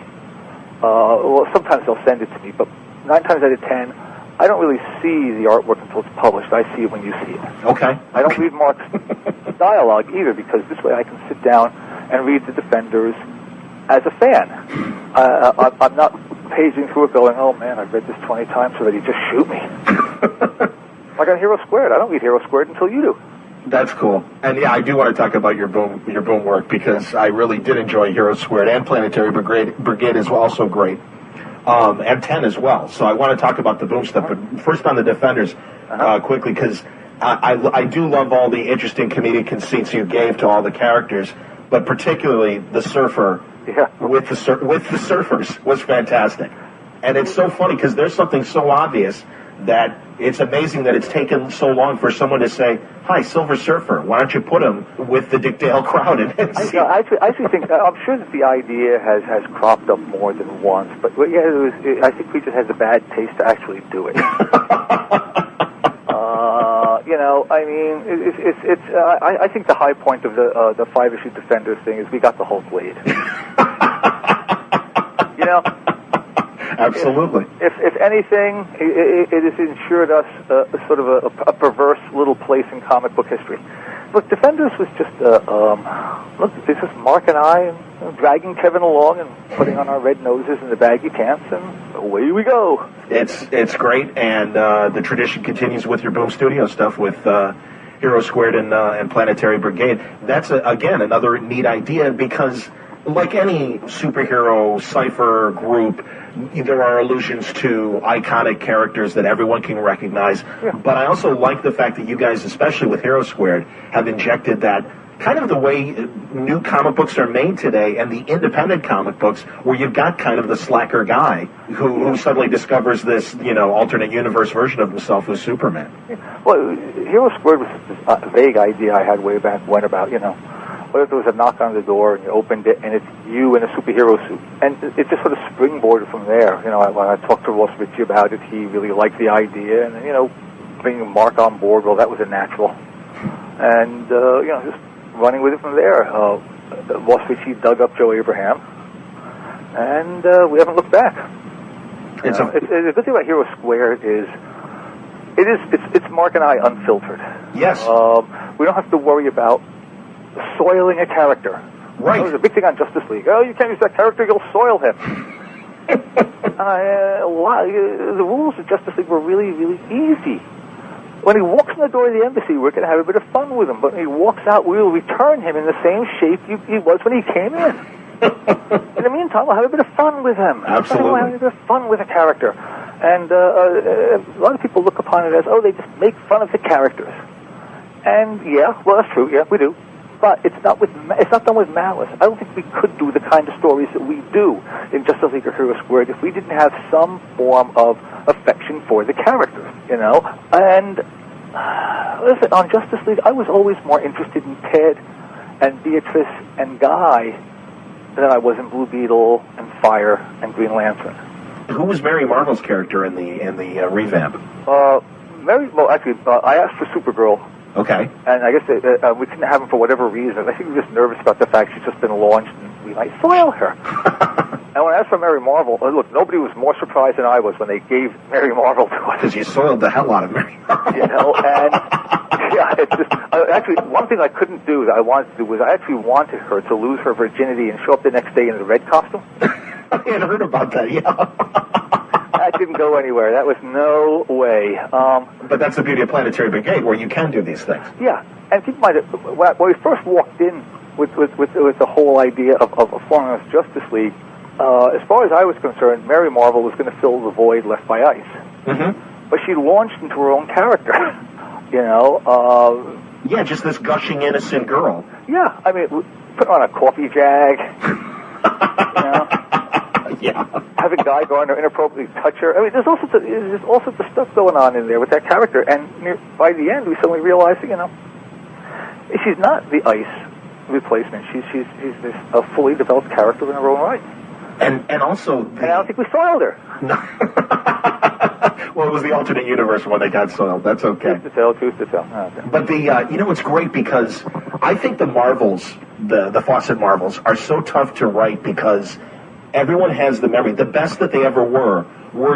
Sometimes they'll send it to me, but 9 times out of 10. I don't really see the artwork until it's published. I see it when you see it. Okay. I don't read Mark's dialogue either because this way I can sit down and read the Defenders as a fan. I'm not paging through it going, oh man, I've read this 20 times already. Just shoot me. Like on Hero Squared. I don't read Hero Squared until you do. That's cool. And yeah, I do want to talk about your boom work because I really did enjoy Hero Squared, and Planetary Brigade is also great. And 10 as well. So I want to talk about the boom stuff, but first on the Defenders, quickly, because I do love all the interesting comedic conceits you gave to all the characters, but particularly the surfer with the surfers was fantastic. And it's so funny because there's something so obvious that it's amazing that it's taken so long for someone to say, "Hi, Silver Surfer, why don't you put him with the Dick Dale crowd?" And I actually think, I'm sure that the idea has cropped up more than once, but yeah, I think we just had the bad taste to actually do it. I mean, I think the high point of the 5-issue Defenders thing is we got the Hulk Blade. Absolutely. If anything, it has ensured us sort of a perverse little place in comic book history. Look, Defenders was just it's just Mark and I dragging Kevin along and putting on our red noses and the baggy pants, and away we go. It's great, and the tradition continues with your Boom Studio stuff with Hero Squared and Planetary Brigade. That's again another neat idea because, like any superhero cipher group, there are allusions to iconic characters that everyone can recognize. Yeah. But I also like the fact that you guys, especially with Hero Squared, have injected that kind of the way new comic books are made today and the independent comic books, where you've got kind of the slacker guy who suddenly discovers this, alternate universe version of himself who's Superman. Yeah. Well, Hero Squared was a vague idea I had way back when about, what if there was a knock on the door and you opened it and it's you in a superhero suit? And it just sort of springboarded from there. When I talked to Ross Ritchie about it, he really liked the idea. And, bringing Mark on board, well, that was a natural. And, just running with it from there. Ross Ritchie dug up Joe Abraham. And we haven't looked back. It's the good thing about Hero Squared is it's Mark and I unfiltered. Yes. We don't have to worry about soiling a character. Right. That was a big thing on Justice League. Oh, you can't use that character, you'll soil him. The rules of Justice League were really, really easy. When he walks in the door of the embassy, we're going to have a bit of fun with him. But when he walks out, we will return him in the same shape he was when he came in. In the meantime, we'll have a bit of fun with him. Absolutely. We'll have a bit of fun with a character. And a lot of people look upon it as, they just make fun of the characters. And yeah, well, that's true. Yeah, we do. But it's not done with malice. I don't think we could do the kind of stories that we do in Justice League or Hero Squared if we didn't have some form of affection for the characters, And listen, on Justice League, I was always more interested in Ted and Beatrice and Guy than I was in Blue Beetle and Fire and Green Lantern. Who was Mary Marvel's character in the revamp? I asked for Supergirl. Okay. And I guess we couldn't have him for whatever reason. I think we were just nervous about the fact she's just been launched and we might soil her. And when I asked for Mary Marvel, look, nobody was more surprised than I was when they gave Mary Marvel to us. Because you soiled the hell out of Mary Marvel. And it's just, actually, one thing I couldn't do that I wanted to do was I actually wanted her to lose her virginity and show up the next day in the red costume. I hadn't heard about that, That didn't go anywhere. That was no way. But that's the beauty of Planetary Brigade, where you can do these things. Yeah, and keep in mind, when we first walked in with the whole idea of forming this Justice League, as far as I was concerned, Mary Marvel was going to fill the void left by Ice. Mm-hmm. But she launched into her own character, Yeah, just this gushing, innocent girl. Yeah, I mean, put on a coffee jag, Yeah. have a guy go on there inappropriately touch her. I mean, there's all sorts of stuff going on in there with that character. And by the end, we suddenly realized, she's not the Ice replacement. She's a fully developed character in her own right. And also... And I don't think we soiled her. No. Well, it was the alternate universe when they got soiled. That's okay. Truth to tell. Oh, okay. But it's great because I think the Marvels, the Fawcett Marvels, are so tough to write because everyone has the memory. The best that they ever were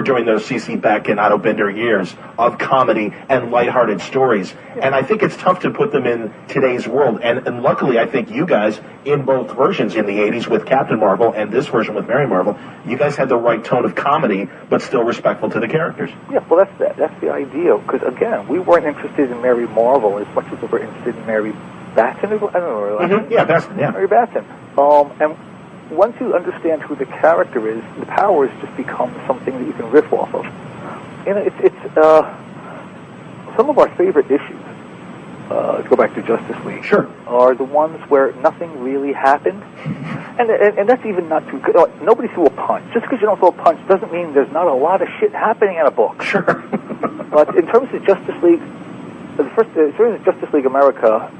during those C.C. Beck and Otto Binder years of comedy and lighthearted stories. And I think it's tough to put them in today's world. And luckily, I think you guys, in both versions in the 80s with Captain Marvel and this version with Mary Marvel, you guys had the right tone of comedy, but still respectful to the characters. Yeah, well, that's the idea. Because, again, we weren't interested in Mary Marvel as much as we were interested in Mary Batson. I don't know. Mm-hmm. Yeah, Batson, yeah. Mary Batson. And once you understand who the character is, the powers just become something that you can riff off of. It's some of our favorite issues, to go back to Justice League, sure, are the ones where nothing really happened. And that's even not too good. Nobody threw a punch. Just because you don't throw a punch doesn't mean there's not a lot of shit happening in a book. Sure. But in terms of Justice League, in terms of Justice League America,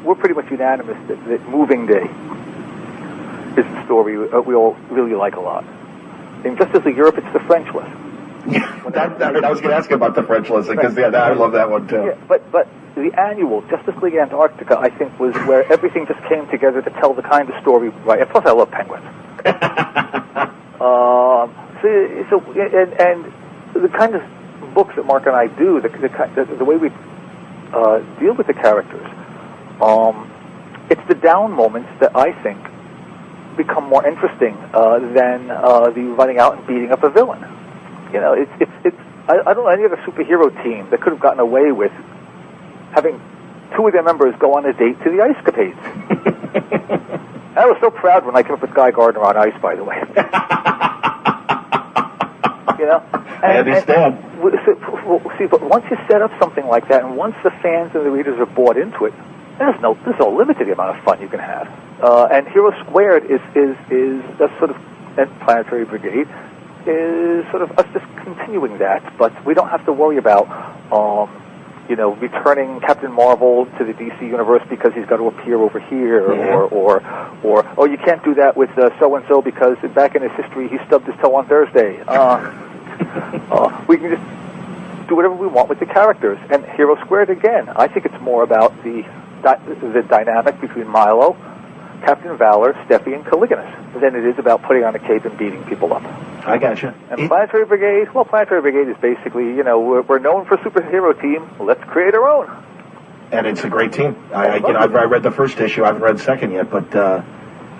we're pretty much unanimous that Moving Day is the story we all really like a lot. In Justice League Europe, it's the French list. I was going to ask you about the French list, because I love that one, too. Yeah, but the annual Justice League Antarctica, I think, was where everything just came together to tell the kind of story right. And plus, I love penguins. And the kind of books that Mark and I do, the way we deal with the characters, it's the down moments that I think become more interesting than the running out and beating up a villain. You know, I don't know any other superhero team that could have gotten away with having two of their members go on a date to the Ice Capades. I was so proud when I came up with Guy Gardner on ice, by the way. You know? I understand. But once you set up something like that, and once the fans and the readers are bought into it, there's no limit to the amount of fun you can have. And Hero Squared is a sort of, and Planetary Brigade is sort of us just continuing that, but we don't have to worry about, returning Captain Marvel to the DC universe because he's got to appear over here, or you can't do that with so and so because back in his history he stubbed his toe on Thursday. We can just do whatever we want with the characters. And Hero Squared, again, I think it's more about the dynamic between Milo, Captain Valor, Steffi, and Caligulus than it is about putting on a cape and beating people up. I gotcha. And Planetary Brigade is basically, we're known for a superhero team. Let's create our own. And it's a great team. I read the first issue. I haven't read the second yet, but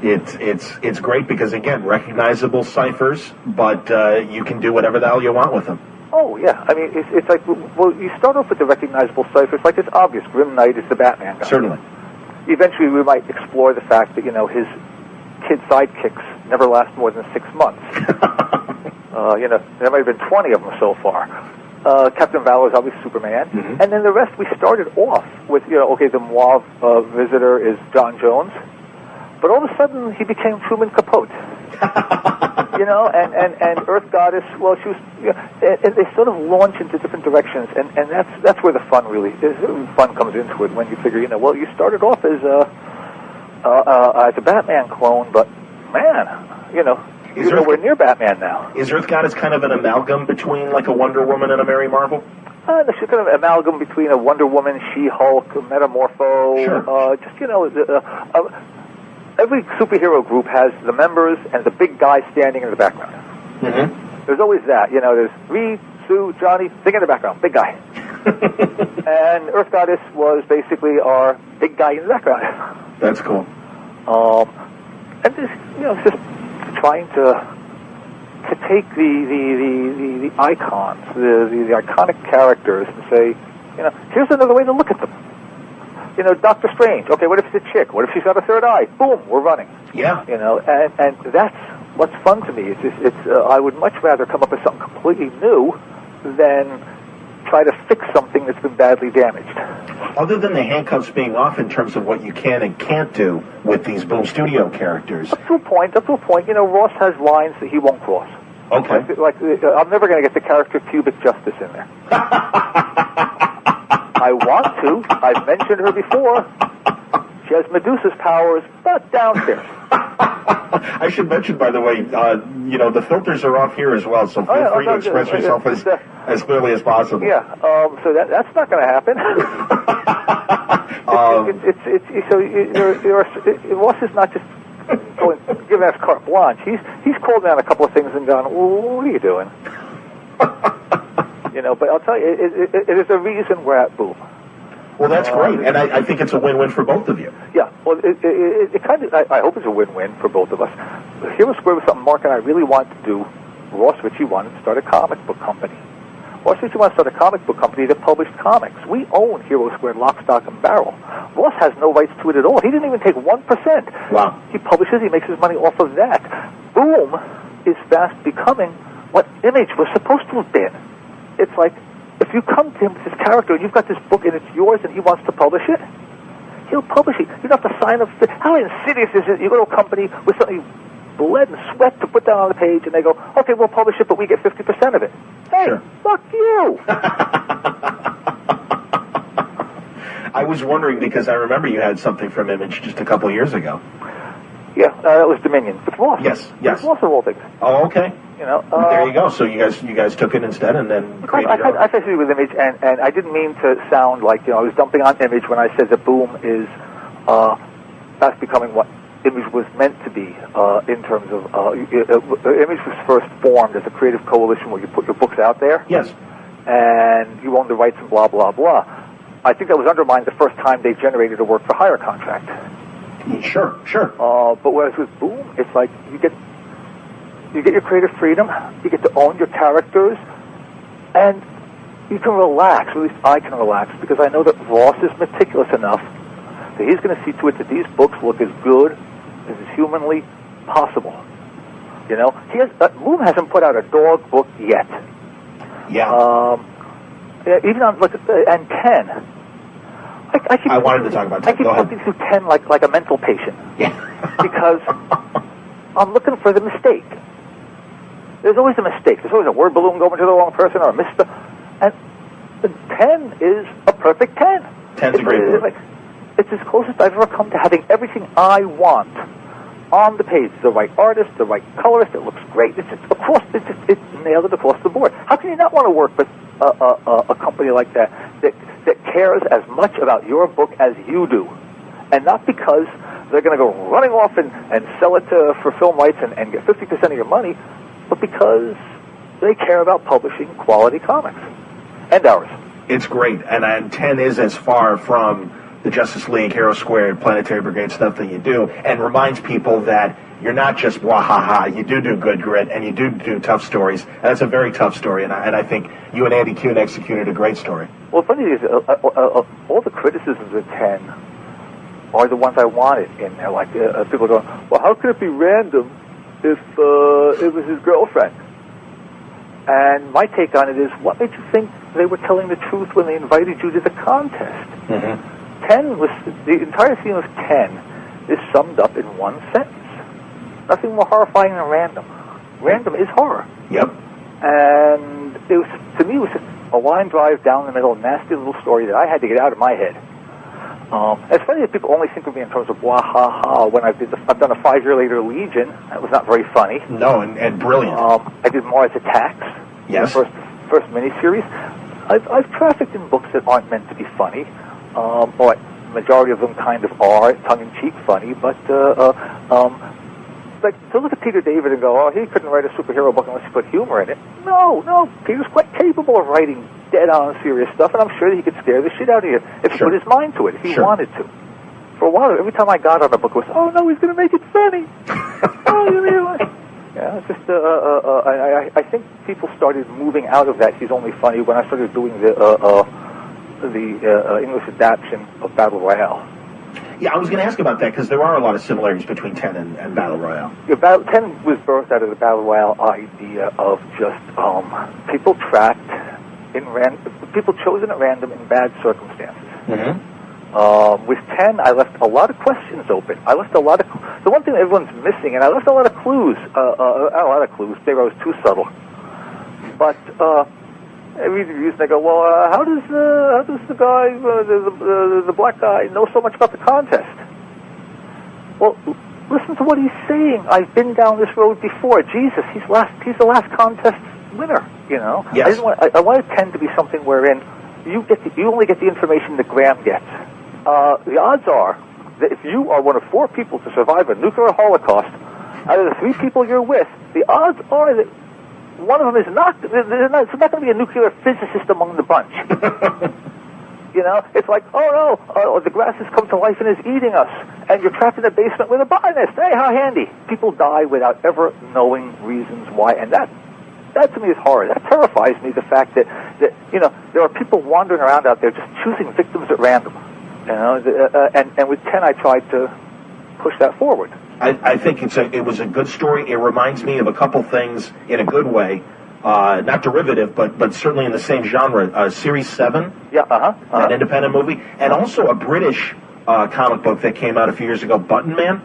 it's great because, again, recognizable ciphers, but you can do whatever the hell you want with them. Oh, yeah. I mean, it's like, well, you start off with the recognizable ciphers. Like, it's obvious. Grim Knight is the Batman guy. Certainly. Eventually, we might explore the fact that, his kid sidekicks never last more than 6 months. There might have been 20 of them so far. Captain Valor is obviously Superman. Mm-hmm. And then the rest, we started off with, the Mauve visitor is John Jones. But all of a sudden, he became Truman Capote. And Earth Goddess, well, she was, and they sort of launch into different directions, and that's where the fun comes into it, when you figure, you started off as a Batman clone, but man, you're nowhere near Batman now. Is Earth Goddess kind of an amalgam between like a Wonder Woman and a Mary Marvel? She's kind of an amalgam between a Wonder Woman, She-Hulk, Metamorpho, sure. Every superhero group has the members and the big guy standing in the background. Mm-hmm. There's always that. There's Reed, Sue, Johnny, thing in the background, big guy. And Earth Goddess was basically our big guy in the background. That's cool. And just, just trying to take the icons, the iconic characters, and say, here's another way to look at them. Doctor Strange. Okay, what if it's a chick? What if she's got a third eye? Boom, we're running. Yeah. And that's what's fun to me. I would much rather come up with something completely new than try to fix something that's been badly damaged. Other than the handcuffs being off in terms of what you can and can't do with these Boom Studio characters. Up to a point. Ross has lines that he won't cross. Okay. Like I'm never going to get the character Cubic Justice in there. I want to. I've mentioned her before. She has Medusa's powers, but downstairs. I should mention, by the way, the filters are off here as well, so feel free to express yourself as clearly as possible. Yeah, so that's not going to happen. Ross is not just giving us carte blanche. He's called me on a couple of things and gone, well, what are you doing? But I'll tell you, it is a reason we're at Boom. Well, that's great, and I think it's a win-win for both of you. Yeah, well, it kind of, I hope it's a win-win for both of us. Hero Square was something Mark and I really wanted to do. Ross Ritchie wanted to start a comic book company. Ross Ritchie wanted to start a comic book company that published comics. We own Hero Square lock, stock, and barrel. Ross has no rights to it at all. He didn't even take 1%. Wow. He publishes, he makes his money off of that. Boom is fast becoming what Image was supposed to have been. It's like, if you come to him with this character and you've got this book and it's yours and he wants to publish it, he'll publish it. You don't have to sign up. How insidious is it? You go to a company with something blood and sweat to put down on the page and they go, okay, we'll publish it, but we get 50% of it. Hey, Sure. fuck you. I was wondering because I remember you had something from Image just a couple of years ago. Yeah, that was Dominion. With Ross. Yes. With Ross of all things. Oh, okay. You know, There you go. So you guys took it instead and then created your own. I fascinated with Image, and I didn't mean to sound like, I was dumping on Image when I said that Boom is fast becoming what Image was meant to be in terms of Image was first formed as a creative coalition where you put your books out there. Yes. And you own the rights and blah, blah, blah. I think that was undermined the first time they generated a work-for-hire contract. Sure. But whereas with Boom, it's like you get your creative freedom, you get to own your characters, and you can relax, or at least I can relax, because I know that Ross is meticulous enough that he's going to see to it that these books look as good as is humanly possible. You know, Boom hasn't put out a dog book yet. Yeah. Even on, and 10. I wanted to talk about 10. I keep Go ahead. looking through 10 like a mental patient. Yeah. Because I'm looking for the mistake. There's always a mistake. There's always a word balloon going to the wrong person or a misspell. And 10 is a perfect 10. 10's a great book. It's as closest I've ever come to having everything I want on the page. The right artist, the right colorist. It looks great. It's nailed it across the board. How can you not want to work with a company like that cares as much about your book as you do? And not because they're going to go running off and sell it for film rights and get 50% of your money, but because they care about publishing quality comics. And ours. It's great. And 10 is as far from the Justice League, Hero Squared, Planetary Brigade stuff that you do, and reminds people that you're not just wahaha. You do good grit, and you do tough stories. And that's a very tough story, and I think you and Andy Kuhn executed a great story. Well, funny is, all the criticisms of 10 are the ones I wanted in there. Like, people going, well, how could it be random if it was his girlfriend? And my take on it is, what made you think they were telling the truth when they invited you to the contest? Mm-hmm. 10 was, the entire theme of 10 is summed up in one sentence. Nothing more horrifying than random. Random is horror. Yep. And it was, to me, it was a line drive down the middle, nasty little story that I had to get out of my head. It's funny that people only think of me in terms of wah-ha-ha when I've done a 5 year later Legion. That was not very funny. No, and brilliant. I did Mars Attacks. Yes. The first miniseries. I've trafficked in books that aren't meant to be funny. Or majority of them kind of are tongue-in-cheek funny, but like to look at Peter David and go, oh, he couldn't write a superhero book unless he put humor in it. No, Peter's quite capable of writing dead-on serious stuff, and I'm sure that he could scare the shit out of you if he put his mind to it, if he wanted to. For a while, every time I got on a book, it was, oh no, he's going to make it funny. Oh, you realize? Yeah, it's just I think people started moving out of that he's only funny when I started doing the English adaptation of Battle Royale. Yeah, I was going to ask about that because there are a lot of similarities between 10 and Battle Royale. Yeah, 10 was birthed out of the Battle Royale idea of just people trapped in people chosen at random in bad circumstances. Mm-hmm. With 10, I left a lot of questions open. I left a lot of the one thing that everyone's missing, and I left a lot of clues. Not a lot of clues. Maybe I was too subtle, but. I read reviews and they go, well, how does the guy, the black guy, know so much about the contest? Well, listen to what he's saying. I've been down this road before. Jesus, he's the last contest winner. You know. Yes. I wanted 10 to be something wherein you only get the information that Graham gets. The odds are that if you are one of 4 people to survive a nuclear holocaust, out of the 3 people you're with, the odds are that one of them is not. There's not going to be a nuclear physicist among the bunch. You know, it's like, oh no, the grass has come to life and is eating us, and you're trapped in the basement with a botanist. Hey, how handy! People die without ever knowing reasons why, and that to me is horror. That terrifies me. The fact that you know there are people wandering around out there just choosing victims at random. You know, and with 10, I tried to push that forward. I think it was a good story. It reminds me of a couple things in a good way, not derivative, but certainly in the same genre. Series 7, an independent movie, and also a British comic book that came out a few years ago, Button Man,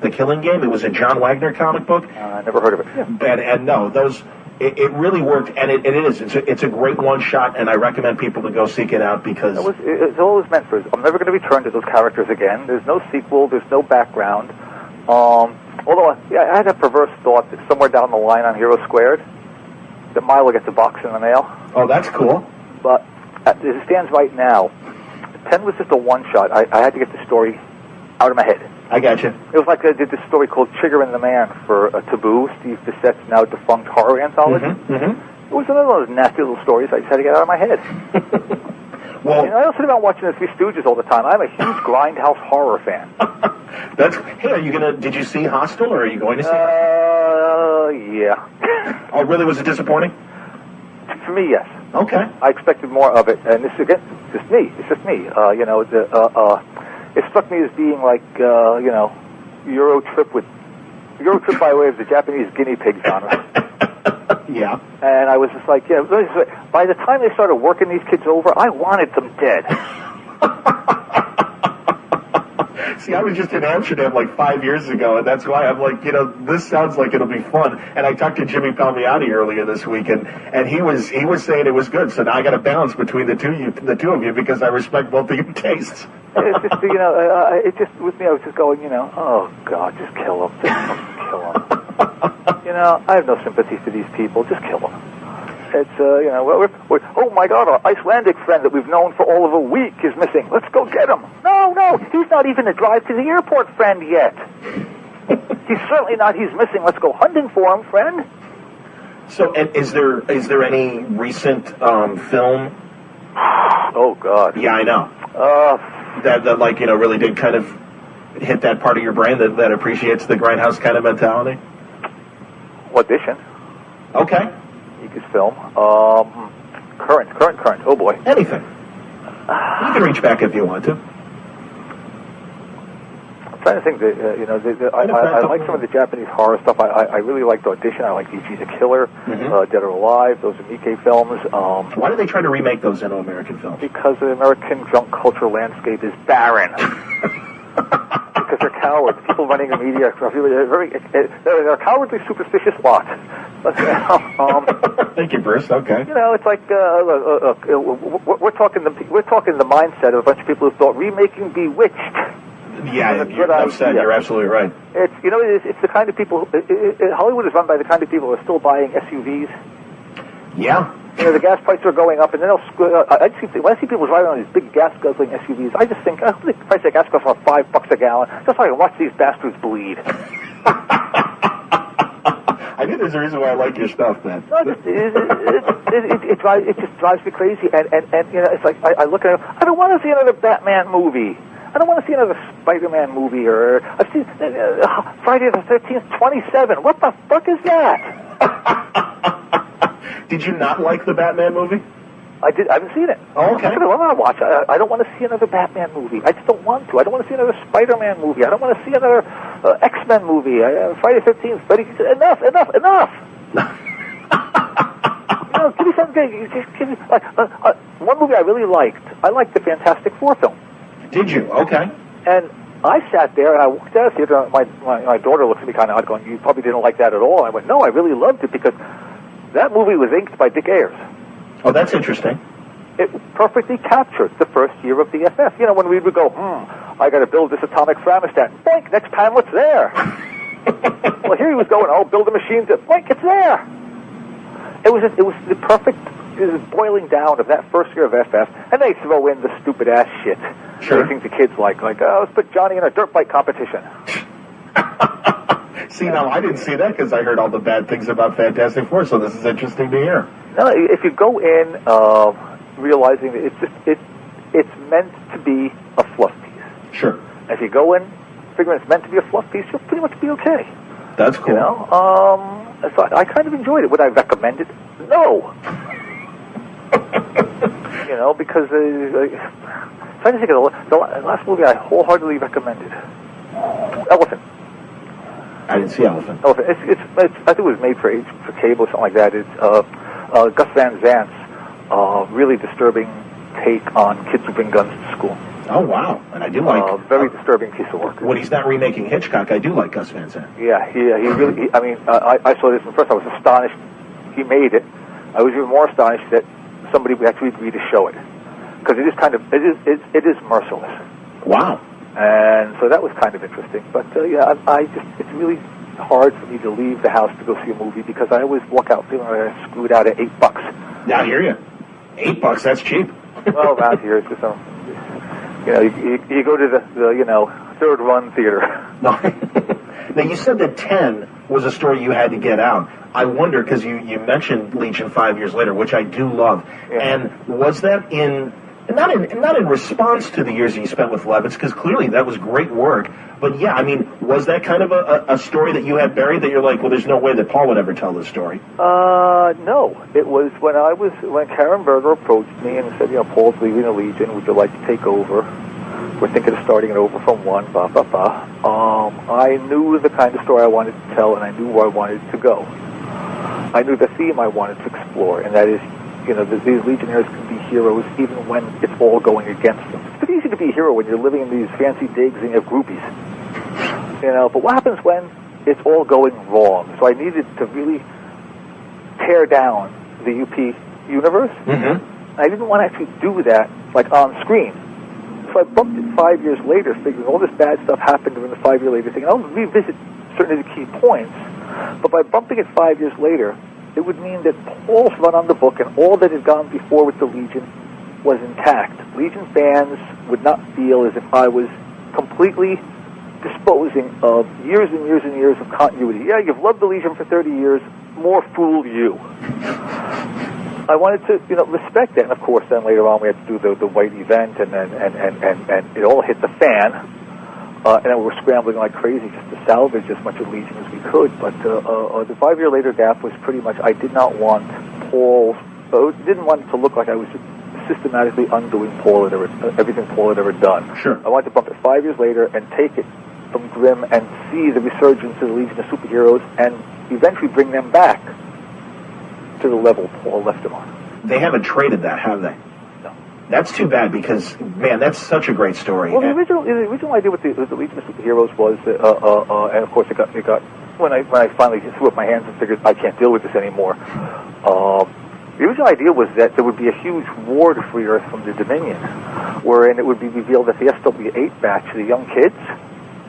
The Killing Game. It was a John Wagner comic book. I never heard of it. Yeah. And no, those It really worked, and it is. It's a great one-shot, and I recommend people to go seek it out because... It's always meant for... I'm never going to return to those characters again. There's no sequel. There's no background. Although I had a perverse thought that somewhere down the line on Hero Squared, that Milo gets a box in the mail. Oh, that's cool. But as it stands right now, 10 was just a one-shot. I had to get the story out of my head. I got you. It was like I did this story called Chigger and the Man for Taboo, Steve Bissett's now defunct horror anthology. It was another one of those nasty little stories I just had to get out of my head. Well, I don't sit around watching the Three Stooges all the time. I'm a huge Grindhouse horror fan. Hey, are you gonna? Did you see Hostel, or are you going to see? Yeah. Oh, really? Was it disappointing? For me, yes. Okay. I expected more of it, and this again, just me. It's just me. It struck me as being like Euro Trip by way of the Japanese guinea pigs on it. Yeah. And I was just like, by the time they started working these kids over, I wanted them dead. See, I was just in Amsterdam like 5 years ago, and that's why I'm like, this sounds like it'll be fun. And I talked to Jimmy Palmiotti earlier this week, and he was saying it was good. So now I got to balance between the two of you because I respect both of your tastes. It's just, it just with me, I was just going, oh God, just kill them, kill them. I have no sympathy for these people. Just kill them. It's, oh my God, our Icelandic friend that we've known for all of a week is missing. Let's go get him. No, he's not even a drive to the airport friend yet. He's certainly not. He's missing. Let's go hunting for him, friend. So, and is there any recent film? Oh God. Yeah, I know. That really did kind of hit that part of your brain that appreciates the Grindhouse kind of mentality. Audition. Okay. Eagles film. Current. Oh boy. Anything. You can reach back if you want to. I'm trying to think. I like some of the Japanese horror stuff. I really liked Audition. I like E.G. the Killer, Dead or Alive. Those are Nikkei films. Why do they try to remake those into American films? Because the American junk culture landscape is barren. Because they're cowards. People running the media are they're cowardly, superstitious lot. Thank you, Bruce. Okay. It's like we're talking the mindset of a bunch of people who thought remaking Bewitched. Yeah, you're upset. You're absolutely right. It's the kind of people. Hollywood is run by the kind of people who are still buying SUVs. Yeah. The gas prices are going up, and then when I see people driving on these big gas-guzzling SUVs, I just think, the price of gas goes for $5 a gallon, just so I can watch these bastards bleed. I think there's a reason why I like your stuff, man. No, it just drives me crazy, and it's like I look at it, I don't want to see another Batman movie. I don't want to see another Spider-Man movie, or I've seen Friday the 13th, 27. What the fuck is that? Did you not like the Batman movie? I haven't seen it. Oh, okay. I don't want to watch. I don't want to see another Batman movie. I just don't want to. I don't want to see another Spider-Man movie. I don't want to see another X-Men movie. Friday the 13th. But enough. Give me something. Give me one movie I really liked. I liked the Fantastic Four film. Did you? Okay. And I sat there and I walked out of the theater. My daughter looked at me kind of odd, going, "You probably didn't like that at all." I went, "No, I really loved it because that movie was inked by Dick Ayers." Oh, that's interesting. It perfectly captured the first year of the FF. When we would go, I got to build this atomic thermostat. Boink, next panel, it's there. Well, here he was going, build a machine. Boink, it's there. It was the perfect boiling down of that first year of FF, and they throw in the stupid ass shit. Sure. Anything the kids like, let's put Johnny in a dirt bike competition. See, now I didn't see that because I heard all the bad things about Fantastic Four, so this is interesting to hear. No, if you go in realizing that it's meant to be a fluff piece. Sure. If you go in figuring it's meant to be a fluff piece, you'll pretty much be okay. That's cool. So I kind of enjoyed it. Would I recommend it? No. Because I'm trying to think of the last movie I wholeheartedly recommended. Elephant. I didn't see Elephant. Elephant. It's I think it was made for cable or something like that. It's Gus Van Zant's really disturbing take on kids who bring guns to school. Oh wow! And I do like very disturbing piece of work. When he's not remaking Hitchcock, I do like Gus Van Sant. Yeah, he really. I saw this, and first I was astonished. he made it, I was even more astonished that somebody would actually agree to show it, because it is merciless. Wow. And so that was kind of interesting. But it's really hard for me to leave the house to go see a movie, because I always walk out feeling like I screwed out at $8. Yeah, I hear you. $8, that's cheap. Well, around here it's just you go to the third run theater. Now, you said that 10 was a story you had to get out. I wonder, because you mentioned Legion 5 years later, which I do love. Yeah. And was that not in response to the years that you spent with Levitz, because clearly that was great work. But yeah, I mean, was that kind of a story that you had buried that you're like, well, there's no way that Paul would ever tell this story? No. It was when Karen Berger approached me and said, Paul's leaving the Legion. Would you like to take over? We're thinking of starting it over from one. Blah blah blah. I knew the kind of story I wanted to tell, and I knew where I wanted to go. I knew the theme I wanted to explore, and that is, these Legionnaires can be heroes even when it's all going against them. It's pretty easy to be a hero when you're living in these fancy digs and you have groupies. But what happens when it's all going wrong? So I needed to really tear down the UP universe. Mm-hmm. I didn't want to actually do that, like, on screen. So I bumped it 5 years later, figuring all this bad stuff happened during the 5 year later thing. I'll revisit certain of the key points, but by bumping it 5 years later, it would mean that Paul's run on the book and all that had gone before with the Legion was intact. Legion fans would not feel as if I was completely disposing of years and years and years of continuity. Yeah, you've loved the Legion for 30 years, more fool you. I wanted to, respect that. And of course, then later on we had to do the white event, and it all hit the fan. And then we were scrambling like crazy just to salvage as much of Legion as we could. But the 5 year later gap was pretty much, I did not want didn't want it to look like I was systematically undoing everything Paul had ever done. Sure. I wanted to bump it 5 years later and take it from Grimm and see the resurgence of the Legion of Superheroes and eventually bring them back to the level Paul left them on. They haven't traded that, have they? No. That's too bad, because, man, that's such a great story. Well, the original idea with the Legion of Superheroes was, and of course it got when I finally threw up my hands and figured I can't deal with this anymore. The original idea was that there would be a huge war to free Earth from the Dominion, wherein it would be revealed that the SW8 batch, the young kids,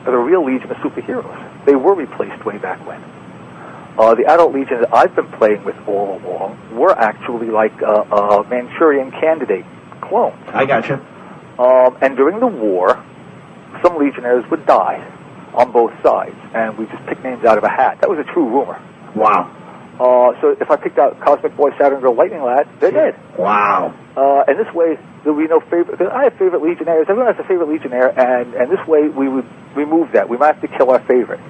are the real Legion of Superheroes. They were replaced way back when. The adult Legion that I've been playing with all along were actually like Manchurian Candidate clones. I gotcha. And during the war, some Legionnaires would die on both sides, and we just picked names out of a hat. That was a true rumor. Wow. So if I picked out Cosmic Boy, Saturn Girl, Lightning Lad, they're dead. Wow. And this way, there would be no favorite. I have favorite Legionnaires. Everyone has a favorite Legionnaire, and this way we would remove that. We might have to kill our favorite.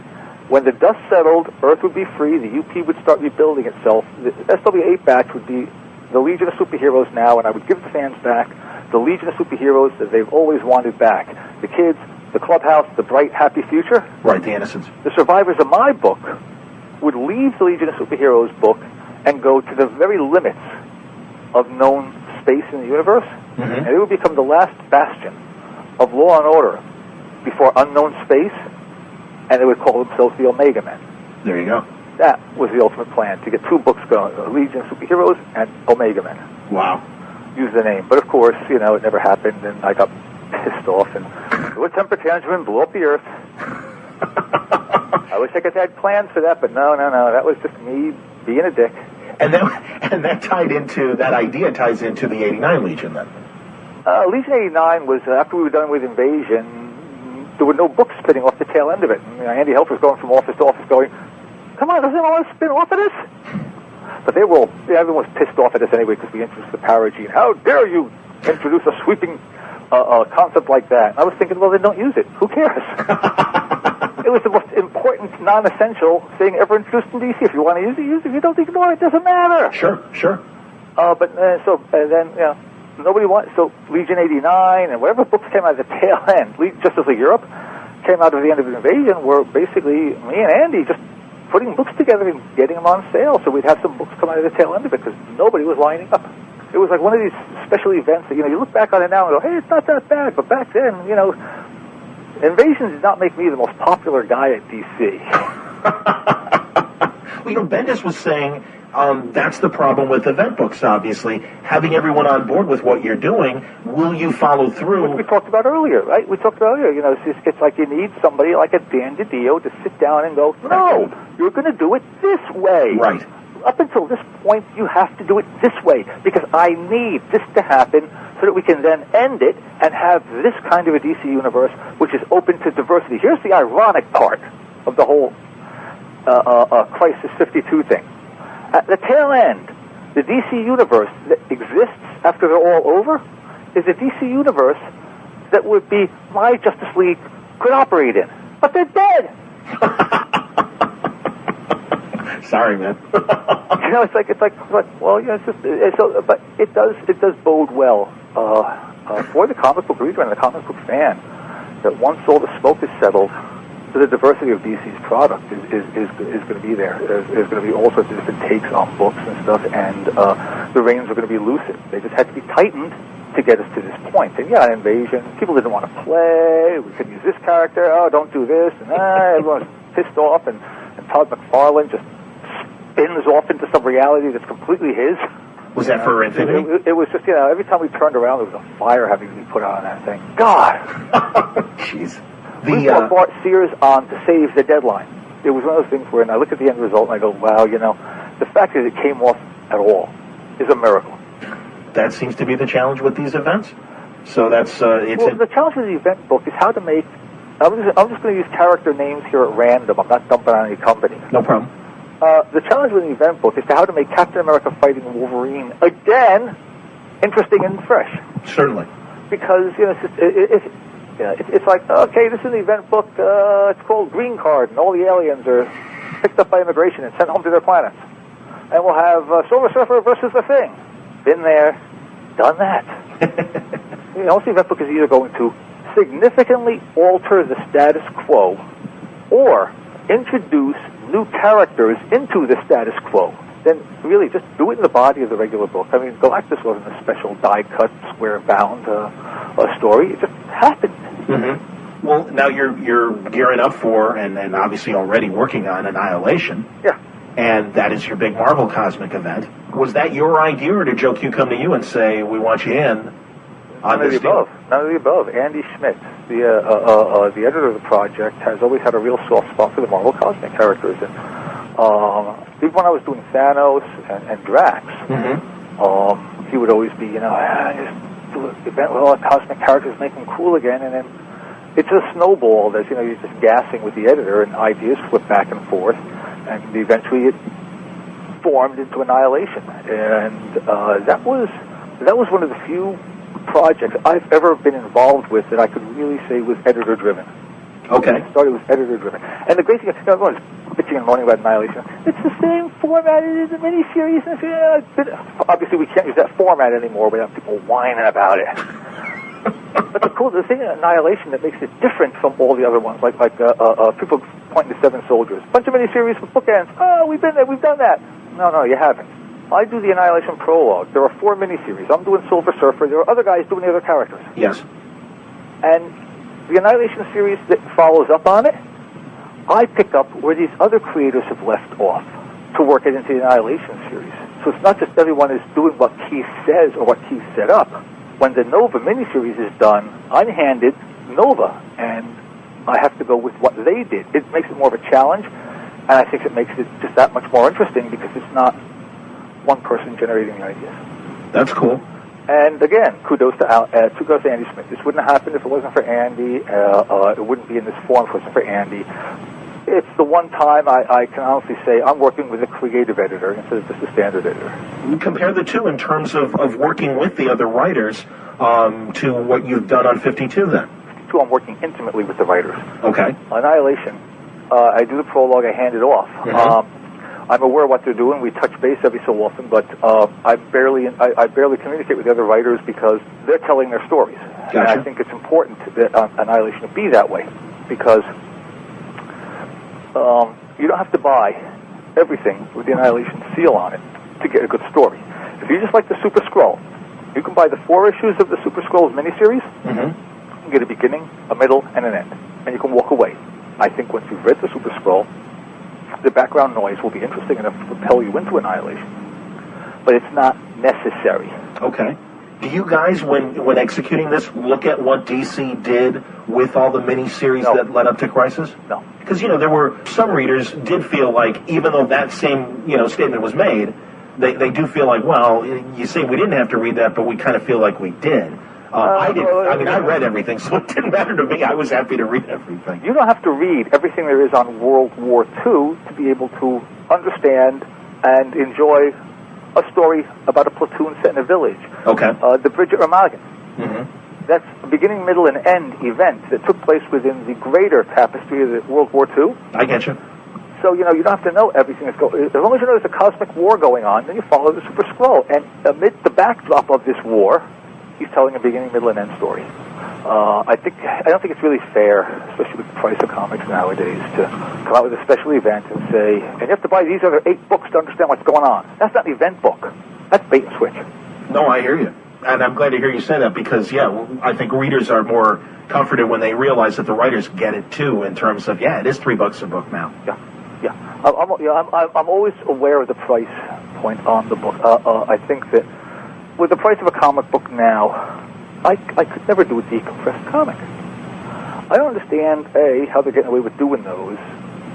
When the dust settled, Earth would be free, the UP would start rebuilding itself. The SW8 batch would be the Legion of Superheroes now, and I would give the fans back the Legion of Superheroes that they've always wanted back. The kids, the clubhouse, the bright, happy future. Right, the innocents. The survivors of my book would leave the Legion of Superheroes book and go to the very limits of known space in the universe, and it would become the last bastion of law and order before unknown space, and they would call themselves the Omega Men. There you go. That was the ultimate plan, to get two books going, Legion of Superheroes and Omega Men. Wow. Use the name. But of course, it never happened, and I got pissed off, and a temper tantrum blew up the Earth. I wish I could have had plans for that, but no. That was just me being a dick. And that idea ties into the 89 Legion, then. Legion 89 was, after we were done with Invasion, there were no books spinning off the tail end of it. Andy Helfer was going from office to office going, come on, doesn't anyone want to spin off of this? But everyone was pissed off at us anyway because we introduced the Power Gene. How dare you introduce a sweeping concept like that? And I was thinking, well, then don't use it. Who cares? It was the most important, non-essential thing ever introduced in DC. If you want to use it, use it. If you don't ignore it, it doesn't matter. Sure. Nobody wants, so Legion 89 and whatever books came out of the tail end, Justice League Europe, came out of the end of the Invasion, were basically me and Andy just putting books together and getting them on sale, so we'd have some books come out of the tail end of it because nobody was lining up. It was like one of these special events that, you look back on it now and go, hey, it's not that bad, but back then, Invasion did not make me the most popular guy at DC. Well, Bendis was saying That's the problem with event books, obviously. Having everyone on board with what you're doing, will you follow through? Which we talked about earlier, right? We talked about earlier. It's like you need somebody like a Dan DiDio to sit down and go, no, you're going to do it this way. Right. Up until this point, you have to do it this way because I need this to happen so that we can then end it and have this kind of a DC universe which is open to diversity. Here's the ironic part of the whole Crisis 52 thing. At the tail end, the DC universe that exists after they're all over is a DC universe that would be my Justice League could operate in. But they're dead! Sorry, man. It's like, well, it's just, but it does bode well for the comic book reader and the comic book fan that once all the smoke is settled, the diversity of DC's product is going to be there. There's going to be all sorts of different takes on books and stuff, and the reins are going to be loosened. They just had to be tightened to get us to this point. And yeah, Invasion, people didn't want to play. We couldn't use this character. Oh, don't do this. And everyone's pissed off, and Todd McFarlane just spins off into some reality that's completely his. Was that for Infinity? It was just, every time we turned around, there was a fire having to be put out on that thing. God! Jeez. We brought Bart Sears on to save the deadline. It was one of those things where I look at the end result and I go, wow, the fact that it came off at all is a miracle. That seems to be the challenge with these events. So that's the challenge with the event book is how to make. I'm just going to use character names here at random. I'm not dumping on any company. No problem. The challenge with the event book is how to make Captain America fighting Wolverine again interesting and fresh. Certainly. Because it's like, okay, this is an event book. It's called Green Card, and all the aliens are picked up by immigration and sent home to their planets. And we'll have Silver Surfer versus the Thing. Been there, done that. The event book is either going to significantly alter the status quo or introduce new characters into the status quo. Then really just do it in the body of the regular book. I mean, Galactus wasn't a special die-cut, square-bound story. It just happened. Mm-hmm. Well, now you're gearing up for, and obviously already working on Annihilation. Yeah. And that is your big Marvel Cosmic event. Was that your idea, or did Joe Q come to you and say, we want you in on this deal? None of the above. Andy Schmidt, the editor of the project, has always had a real soft spot for the Marvel Cosmic characters. And even when I was doing Thanos and Drax, he would always be, just do an event with all the cosmic characters, make them cool again, and then it's a snowball that's, you're just gassing with the editor, and ideas flip back and forth, and eventually it formed into Annihilation. And that was one of the few projects I've ever been involved with that I could really say was editor-driven. Okay. I started with editor-driven. And the great thing, everyone's bitching and moaning about Annihilation. It's the same format as the miniseries. Obviously, we can't use that format anymore without people whining about it. But the thing in Annihilation that makes it different from all the other ones, like people pointing to Seven Soldiers. Bunch of miniseries with bookends. Oh, we've been there, we've done that. No, you haven't. I do the Annihilation prologue. There are 4 miniseries. I'm doing Silver Surfer. There are other guys doing the other characters. Yes. And the Annihilation series that follows up on it, I pick up where these other creators have left off to work it into the Annihilation series. So it's not just everyone is doing what Keith says or what Keith set up. When the Nova miniseries is done, I'm handed Nova, and I have to go with what they did. It makes it more of a challenge, and I think it makes it just that much more interesting because it's not one person generating the ideas. That's cool. And again, kudos to Andy Smith. This wouldn't have happened if it wasn't for Andy. It wouldn't be in this form if it wasn't for Andy. It's the one time I can honestly say I'm working with a creative editor instead of just a standard editor. You compare the two in terms of working with the other writers to what you've done on 52 then? 52, I'm working intimately with the writers. Okay. Annihilation, I do the prologue, I hand it off. Mm-hmm. I'm aware of what they're doing. We touch base every so often, but I barely communicate with the other writers because they're telling their stories. Gotcha. And I think it's important that Annihilation to be that way because you don't have to buy everything with the Annihilation seal on it to get a good story. If you just like the Super Skrull, you can buy the 4 issues of the Super Skrulls miniseries. Mm-hmm. You can get a beginning, a middle, and an end, and you can walk away. I think once you've read the Super Skrull, The background noise will be interesting enough to propel you into Annihilation, but it's not necessary. Okay. Do you guys, when executing this, look at what DC did with all the miniseries that led up to Crisis? No. Because, there were some readers did feel like, even though that same, statement was made, they do feel like, well, you say we didn't have to read that, but we kind of feel like we did. I didn't. I read everything, so it didn't matter to me. I was happy to read everything. You don't have to read everything there is on World War II to be able to understand and enjoy a story about a platoon set in a village. Okay. The Bridget Ramagan. Mm-hmm. That's a beginning, middle, and end event that took place within the greater tapestry of the World War II. I get you. So, you don't have to know everything that's going on. As long as you know there's a cosmic war going on, then you follow the Super Skrull. And amid the backdrop of this war, he's telling a beginning, middle, and end story. I don't think it's really fair, especially with the price of comics nowadays, to come out with a special event and say, and you have to buy these other 8 books to understand what's going on. That's not an event book. That's bait and switch. No, I hear you. And I'm glad to hear you say that because, I think readers are more comforted when they realize that the writers get it, too, in terms of, it is $3 a book now. Yeah. I'm always aware of the price point on the book. I think that with the price of a comic book now, I could never do a decompressed comic. I don't understand, A, how they're getting away with doing those,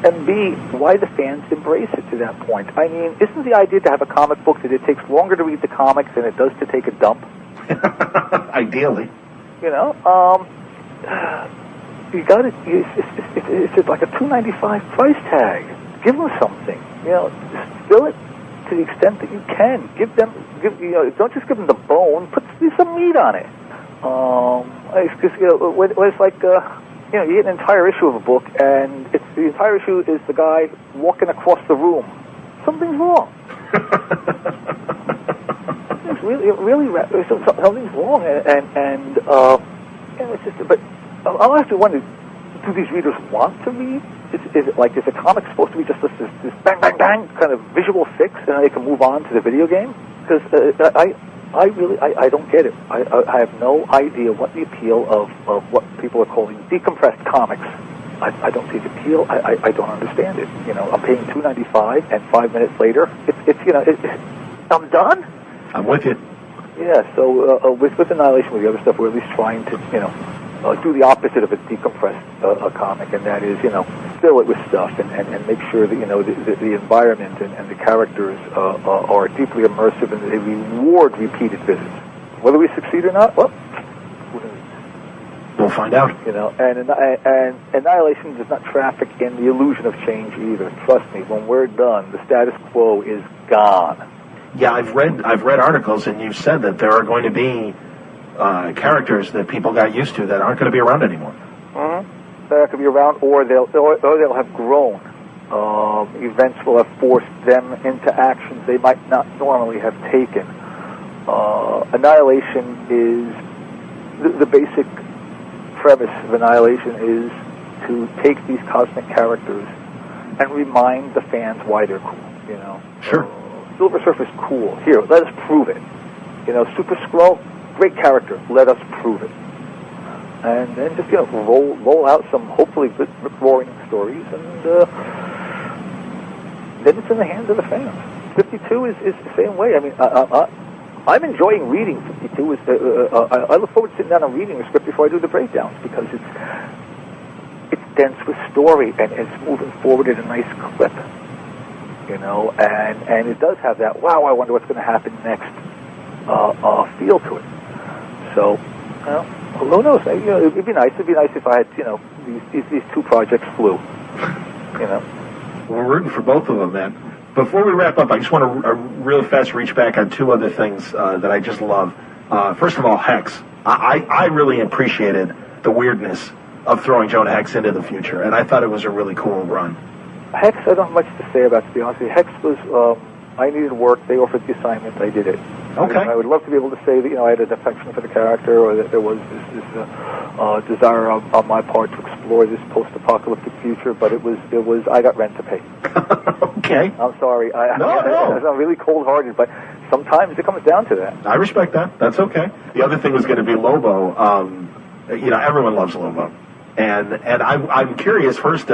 and B, why the fans embrace it to that point. I mean, isn't the idea to have a comic book that it takes longer to read the comics than it does to take a dump? Ideally. You got it. It's like a $2.95 price tag. Give them something. Just fill it to the extent that you can. Don't just give them the bone. Put some meat on it. It's like you get an entire issue of a book, and the entire issue is the guy walking across the room. Something's wrong. Something's wrong, and it's just. But I'll actually wonder: do these readers want to read? Is the comic supposed to be just this bang bang bang kind of visual fix, and then they can move on to the video game? Because I don't get it. I have no idea what the appeal of what people are calling decompressed comics. I don't see the appeal. I don't understand it. I'm paying $2.95, and 5 minutes later, I'm done. I'm with you. Yeah. So with Annihilation, with the other stuff, we're at least trying to do the opposite of a decompressed comic, and that is fill it with stuff and make sure that the environment and the characters are deeply immersive and they reward repeated visits. Whether we succeed or not, well, who knows? We'll find out. And Annihilation does not traffic in the illusion of change either. Trust me, when we're done, the status quo is gone. Yeah, I've read articles, and you've said that there are going to be characters that people got used to that aren't going to be around anymore. Mm-hmm. They're not going to be around, or they'll have grown. Events will have forced them into actions they might not normally have taken. Annihilation is the basic premise of Annihilation is to take these cosmic characters and remind the fans why they're cool. Sure. Silver Surfer's cool. Here, let us prove it. Super Skrull, great character. Let us prove it. And then just roll out some hopefully good rip-roaring stories, and then it's in the hands of the fans. 52 is the same way. I mean, I'm enjoying reading 52. I look forward to sitting down and reading the script before I do the breakdowns because it's dense with story and it's moving forward at a nice clip. And it does have that, wow, I wonder what's going to happen next feel to it. So, who knows? It'd be nice. It'd be nice if I had, these 2 projects flew. We're rooting for both of them, man. Before we wrap up, I just want to really fast reach back on 2 other things that I just love. First of all, Hex. I really appreciated the weirdness of throwing Jonah Hex into the future, and I thought it was a really cool run. Hex, I don't have much to say about, to be honest with you. Hex was, I needed work. They offered the assignment. I did it. Okay. I would love to be able to say that, I had an affection for the character or that there was this desire on my part to explore this post-apocalyptic future, but it was I got rent to pay. Okay. I'm sorry. No. I'm really cold-hearted, but sometimes it comes down to that. I respect that. That's okay. The other thing was going to be Lobo. Everyone loves Lobo. And I'm curious, first,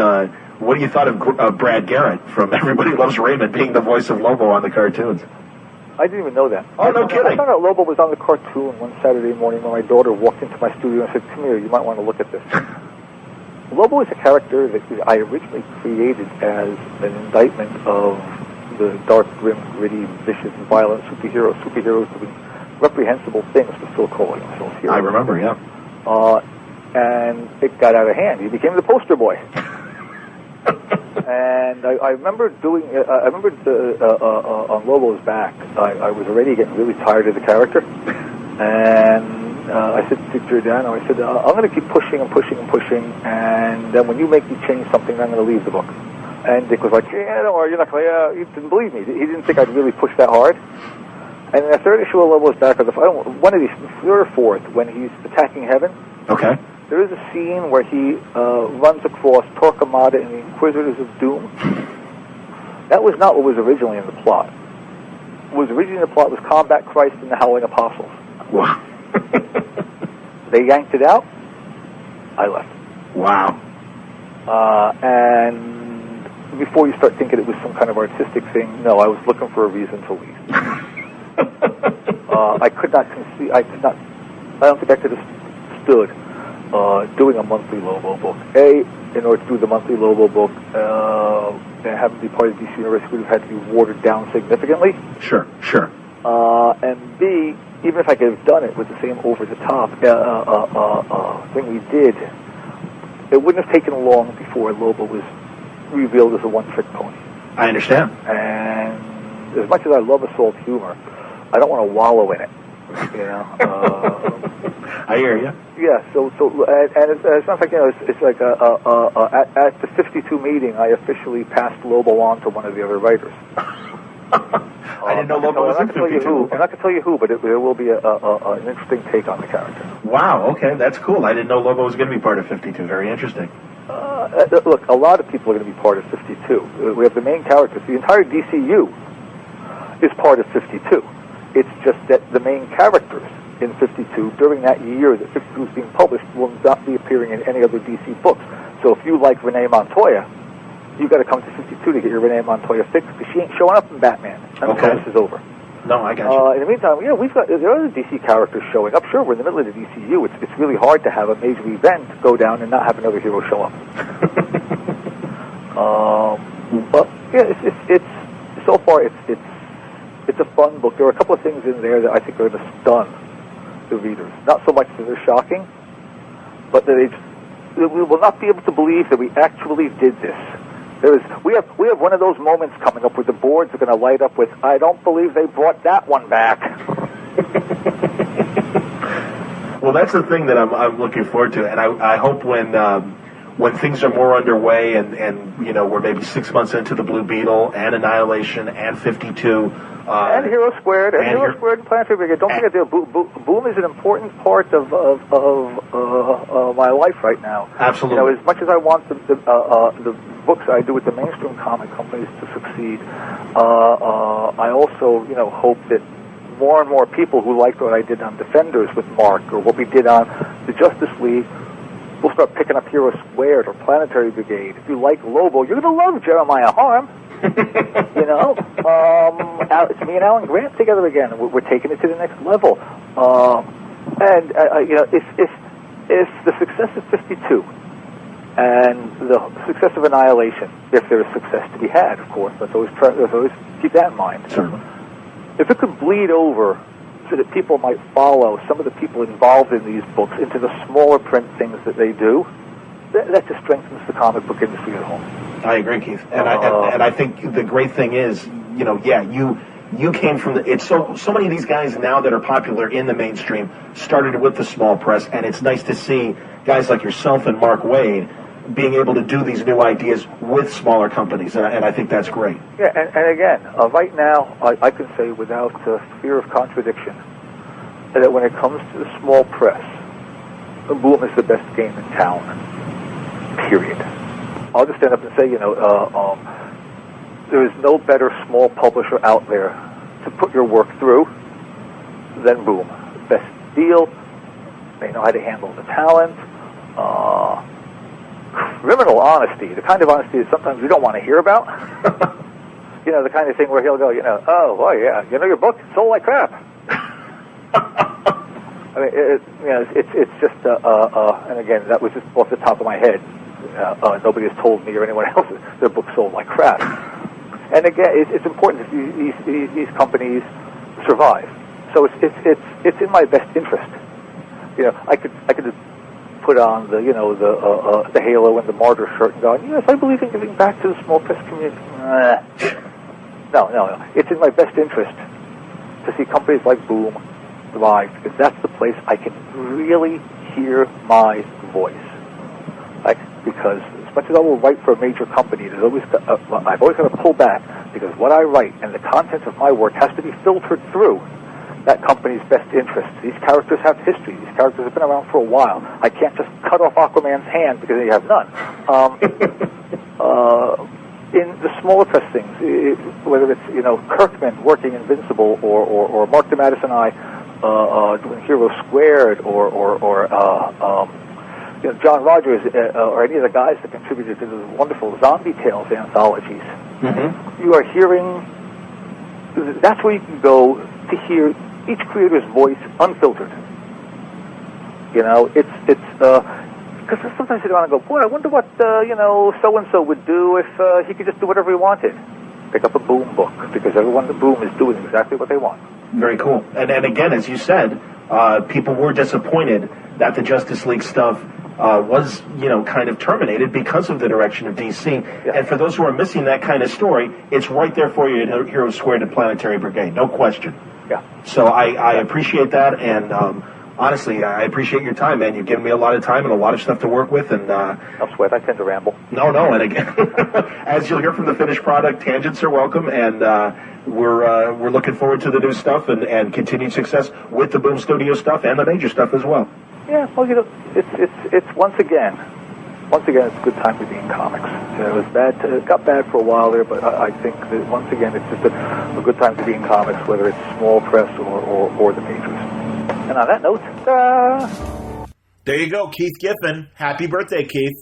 What do you thought of Brad Garrett from Everybody Loves Raymond being the voice of Lobo on the cartoons? I didn't even know that. Oh, no kidding. I found out Lobo was on the cartoon one Saturday morning when my daughter walked into my studio and said, "Come here, you might want to look at this." Lobo is a character that I originally created as an indictment of the dark, grim, gritty, vicious, violent superheroes doing reprehensible things but still calling themselves heroes. I remember, yeah. And it got out of hand. He became the poster boy. And I remember doing. On Lobo's back. I was already getting really tired of the character, and I said to Giordano, I said, I'm going to keep pushing and pushing and pushing, and then when you make me change something, I'm going to leave the book. And Dick was like, yeah, don't worry, you're not going to. He didn't believe me. He didn't think I'd really push that hard. And in the third issue of Lobo's back, one of these, third or fourth, when he's attacking Heaven. Okay. There is a scene where he runs across Torquemada and the Inquisitors of Doom. That was not what was originally in the plot. What was originally in the plot was Combat Christ and the Howling Apostles. Wow. They yanked it out. I left. Wow. And before you start thinking it was some kind of artistic thing, no, I was looking for a reason to leave. I could not conceive. I don't think I could have stood doing a monthly Lobo book. In order to do the monthly Lobo book, and have it be part of DC Universe, would have had to be watered down significantly. Sure. And B, even if I could have done it with the same over-the-top thing we did, it wouldn't have taken long before Lobo was revealed as a one-trick pony. I understand. And as much as I love assault humor, I don't want to wallow in it. You know. I hear you. Yeah. So, and it's not like, you know, it's like at the 52 meeting, I officially passed Lobo on to one of the other writers. I didn't know Lobo was in 52. I'm not going to tell you who, but there will be an interesting take on the character. Wow. Okay, that's cool. I didn't know Lobo was going to be part of 52. Very interesting. Look, a lot of people are going to be part of 52. We have the main characters. The entire DCU is part of 52. It's just that the main characters in 52, during that year that 52 is being published, will not be appearing in any other DC books. So if you like Renee Montoya, you've got to come to 52 to get your Renee Montoya fix, because she ain't showing up in Batman. And okay. This is over. No, I got you. In the meantime, there are other DC characters showing up. Sure, we're in the middle of the DCU. It's really hard to have a major event go down and not have another hero show up. But yeah, it's so far it's a fun book. There are a couple of things in there that I think are going to stun the readers. Not so much that they're shocking, but that we will not be able to believe that we actually did this. We have one of those moments coming up where the boards are going to light up with, I don't believe they brought that one back. Well, that's the thing that I'm looking forward to, and I hope when things are more underway and you know, we're maybe 6 months into the Blue Beetle and Annihilation and 52 and Hero Squared and Hero Squared and Planetary Brigade. Don't forget, Boom is an important part of my life right now. Absolutely. You know, as much as I want the books I do with the mainstream comic companies to succeed, I also, you know, hope that more and more people who liked what I did on Defenders with Mark, or what we did on the Justice League, will start picking up Hero Squared or Planetary Brigade. If you like Lobo, you're going to love Jeremiah Harm. You know, it's me and Alan Grant together again. We're taking it to the next level. And you know, if the success of 52 and the success of Annihilation, if there is success to be had, of course, let's always keep that in mind. Certainly. If it could bleed over so that people might follow some of the people involved in these books into the smaller print things that they do, that just strengthens the comic book industry at home. I agree, Keith. And I think the great thing is, you know, yeah, you came from it's so many of these guys now that are popular in the mainstream started with the small press, and it's nice to see guys like yourself and Mark Waid being able to do these new ideas with smaller companies, and I think that's great. Yeah, and again, right now, I can say without fear of contradiction that when it comes to the small press, Boom is the best game in town, period. I'll just stand up and say, you know, there is no better small publisher out there to put your work through than Boom. Best deal, they know how to handle the talent, criminal honesty, the kind of honesty that sometimes we don't want to hear about. You know, the kind of thing where he'll go, oh, well, yeah, your book sold like crap. I mean, it's just, and again, that was just off the top of my head. Nobody has told me or anyone else that their book sold like crap. And again, it's important that these companies survive. So it's in my best interest. I could just put on the halo and the martyr shirt and go, yes, I believe in giving back to the small press community. No. It's in my best interest to see companies like Boom thrive, because that's the place I can really hear my voice. Because as much as I will write for a major company, I've always got to pull back, because what I write and the content of my work has to be filtered through that company's best interests. These characters have history. These characters have been around for a while. I can't just cut off Aquaman's hand because they have none. In the smaller press things, whether it's Kirkman working Invincible or Mark DeMatteis and I doing Hero Squared or John Rogers or any of the guys that contributed to the wonderful Zombie Tales anthologies, you are hearing. That's where you can go to hear each creator's voice unfiltered. It's because sometimes you want to go, boy, I wonder what so and so would do if he could just do whatever he wanted. Pick up a Boom book, because everyone in the Boom is doing exactly what they want. Very cool. And again, as you said, people were disappointed that the Justice League stuff was, kind of terminated because of the direction of DC. Yeah. And for those who are missing that kind of story, it's right there for you in Heroes Squared and Planetary Brigade, no question. Yeah. So I appreciate that, and honestly, I appreciate your time, man. You've given me a lot of time and a lot of stuff to work with, and no sweat. I tend to ramble. No, and again, as you'll hear from the finished product, tangents are welcome, and we're looking forward to the new stuff and continued success with the Boom Studio stuff and the major stuff as well. Yeah, well, it's once again, it's a good time to be in comics. It was bad. It got bad for a while there, but I think that once again, it's just a good time to be in comics, whether it's small press or the majors. And on that note, there you go, Keith Giffen. Happy birthday, Keith.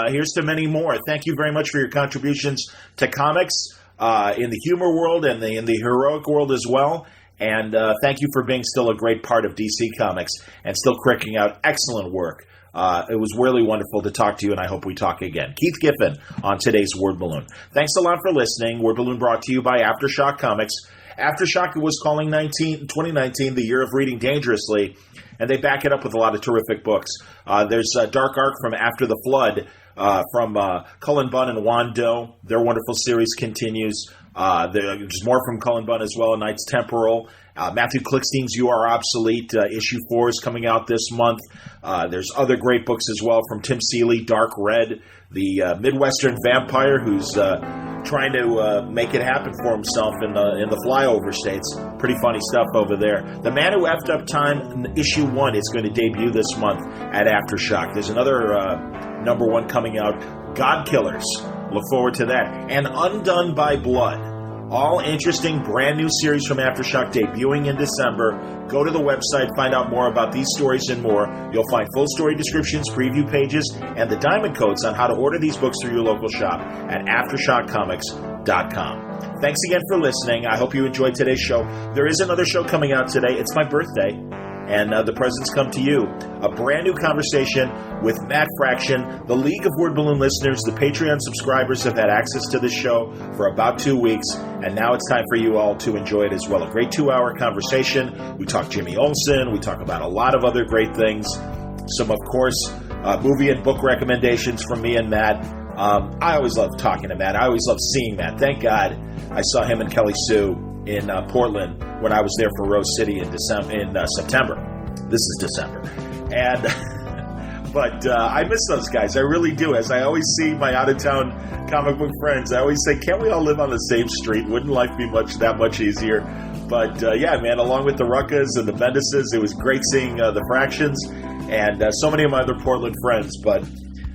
Here's to many more. Thank you very much for your contributions to comics in the humor world and in the heroic world as well. And thank you for being still a great part of DC Comics and still cranking out excellent work. It was really wonderful to talk to you, and I hope we talk again. Keith Giffen on today's Word Balloon. Thanks a lot for listening. Word Balloon brought to you by Aftershock Comics. Aftershock was calling 2019 the year of reading dangerously, and they back it up with a lot of terrific books. There's Dark Arc from After the Flood from Cullen Bunn and Juan Doe. Their wonderful series continues. There's more from Cullen Bunn as well, A Knight's Temporal. Matthew Klickstein's You Are Obsolete, issue 4 is coming out this month. There's other great books as well from Tim Seeley, Dark Red, the Midwestern vampire who's trying to make it happen for himself in the flyover states. Pretty funny stuff over there. The Man Who Effed Up Time, issue 1 is going to debut this month at Aftershock. There's another number 1 coming out, God Killers. Look forward to that. And Undone by Blood. All interesting, brand new series from Aftershock debuting in December. Go to the website, find out more about these stories and more. You'll find full story descriptions, preview pages, and the diamond codes on how to order these books through your local shop at AftershockComics.com. Thanks again for listening. I hope you enjoyed today's show. There is another show coming out today. It's my birthday. And the presents come to you. A brand new conversation with Matt Fraction. The League of Word Balloon listeners, the Patreon subscribers have had access to this show for about 2 weeks. And now it's time for you all to enjoy it as well. A great 2-hour conversation. We talk Jimmy Olsen. We talk about a lot of other great things. Some, of course, movie and book recommendations from me and Matt. I always love talking to Matt. I always love seeing Matt. Thank God I saw him and Kelly Sue in Portland when I was there for Rose City in September. This is December. But I miss those guys. I really do. As I always see my out-of-town comic book friends, I always say, can't we all live on the same street? Wouldn't life be that much easier? But yeah, man, along with the Ruckas and the Bendises, it was great seeing the Fractions and so many of my other Portland friends. But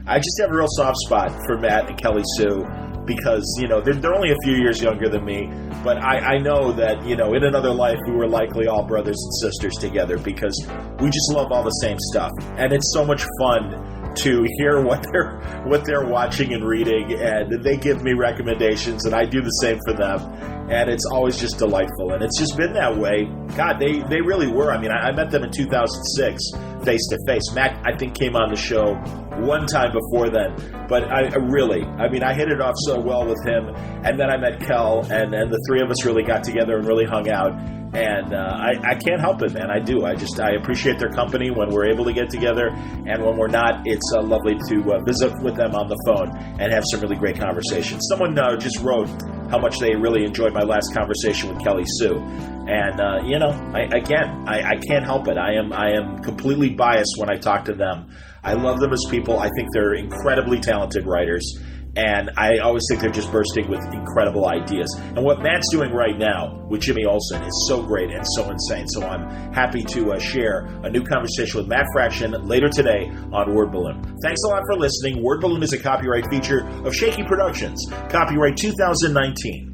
I just have a real soft spot for Matt and Kelly Sue, because, they're only a few years younger than me, but I know that, in another life we were likely all brothers and sisters together, because we just love all the same stuff. And it's so much fun to hear what they're watching and reading, and they give me recommendations, and I do the same for them. And it's always just delightful, and it's just been that way. God, they really were. I mean, I met them in 2006, face to face. Matt, I think, came on the show one time before then, but I hit it off so well with him. And then I met Kel, and the three of us really got together and really hung out. And I can't help it, man. I do. I appreciate their company when we're able to get together, and when we're not, it's lovely to visit with them on the phone and have some really great conversations. Someone just wrote how much they really enjoyed my last conversation with Kelly Sue, and I can't help it. I am completely biased when I talk to them. I love them as people. I think they're incredibly talented writers. And I always think they're just bursting with incredible ideas. And what Matt's doing right now with Jimmy Olsen is so great and so insane. So I'm happy to share a new conversation with Matt Fraction later today on Word Balloon. Thanks a lot for listening. Word Balloon is a copyright feature of Shaky Productions. Copyright 2019.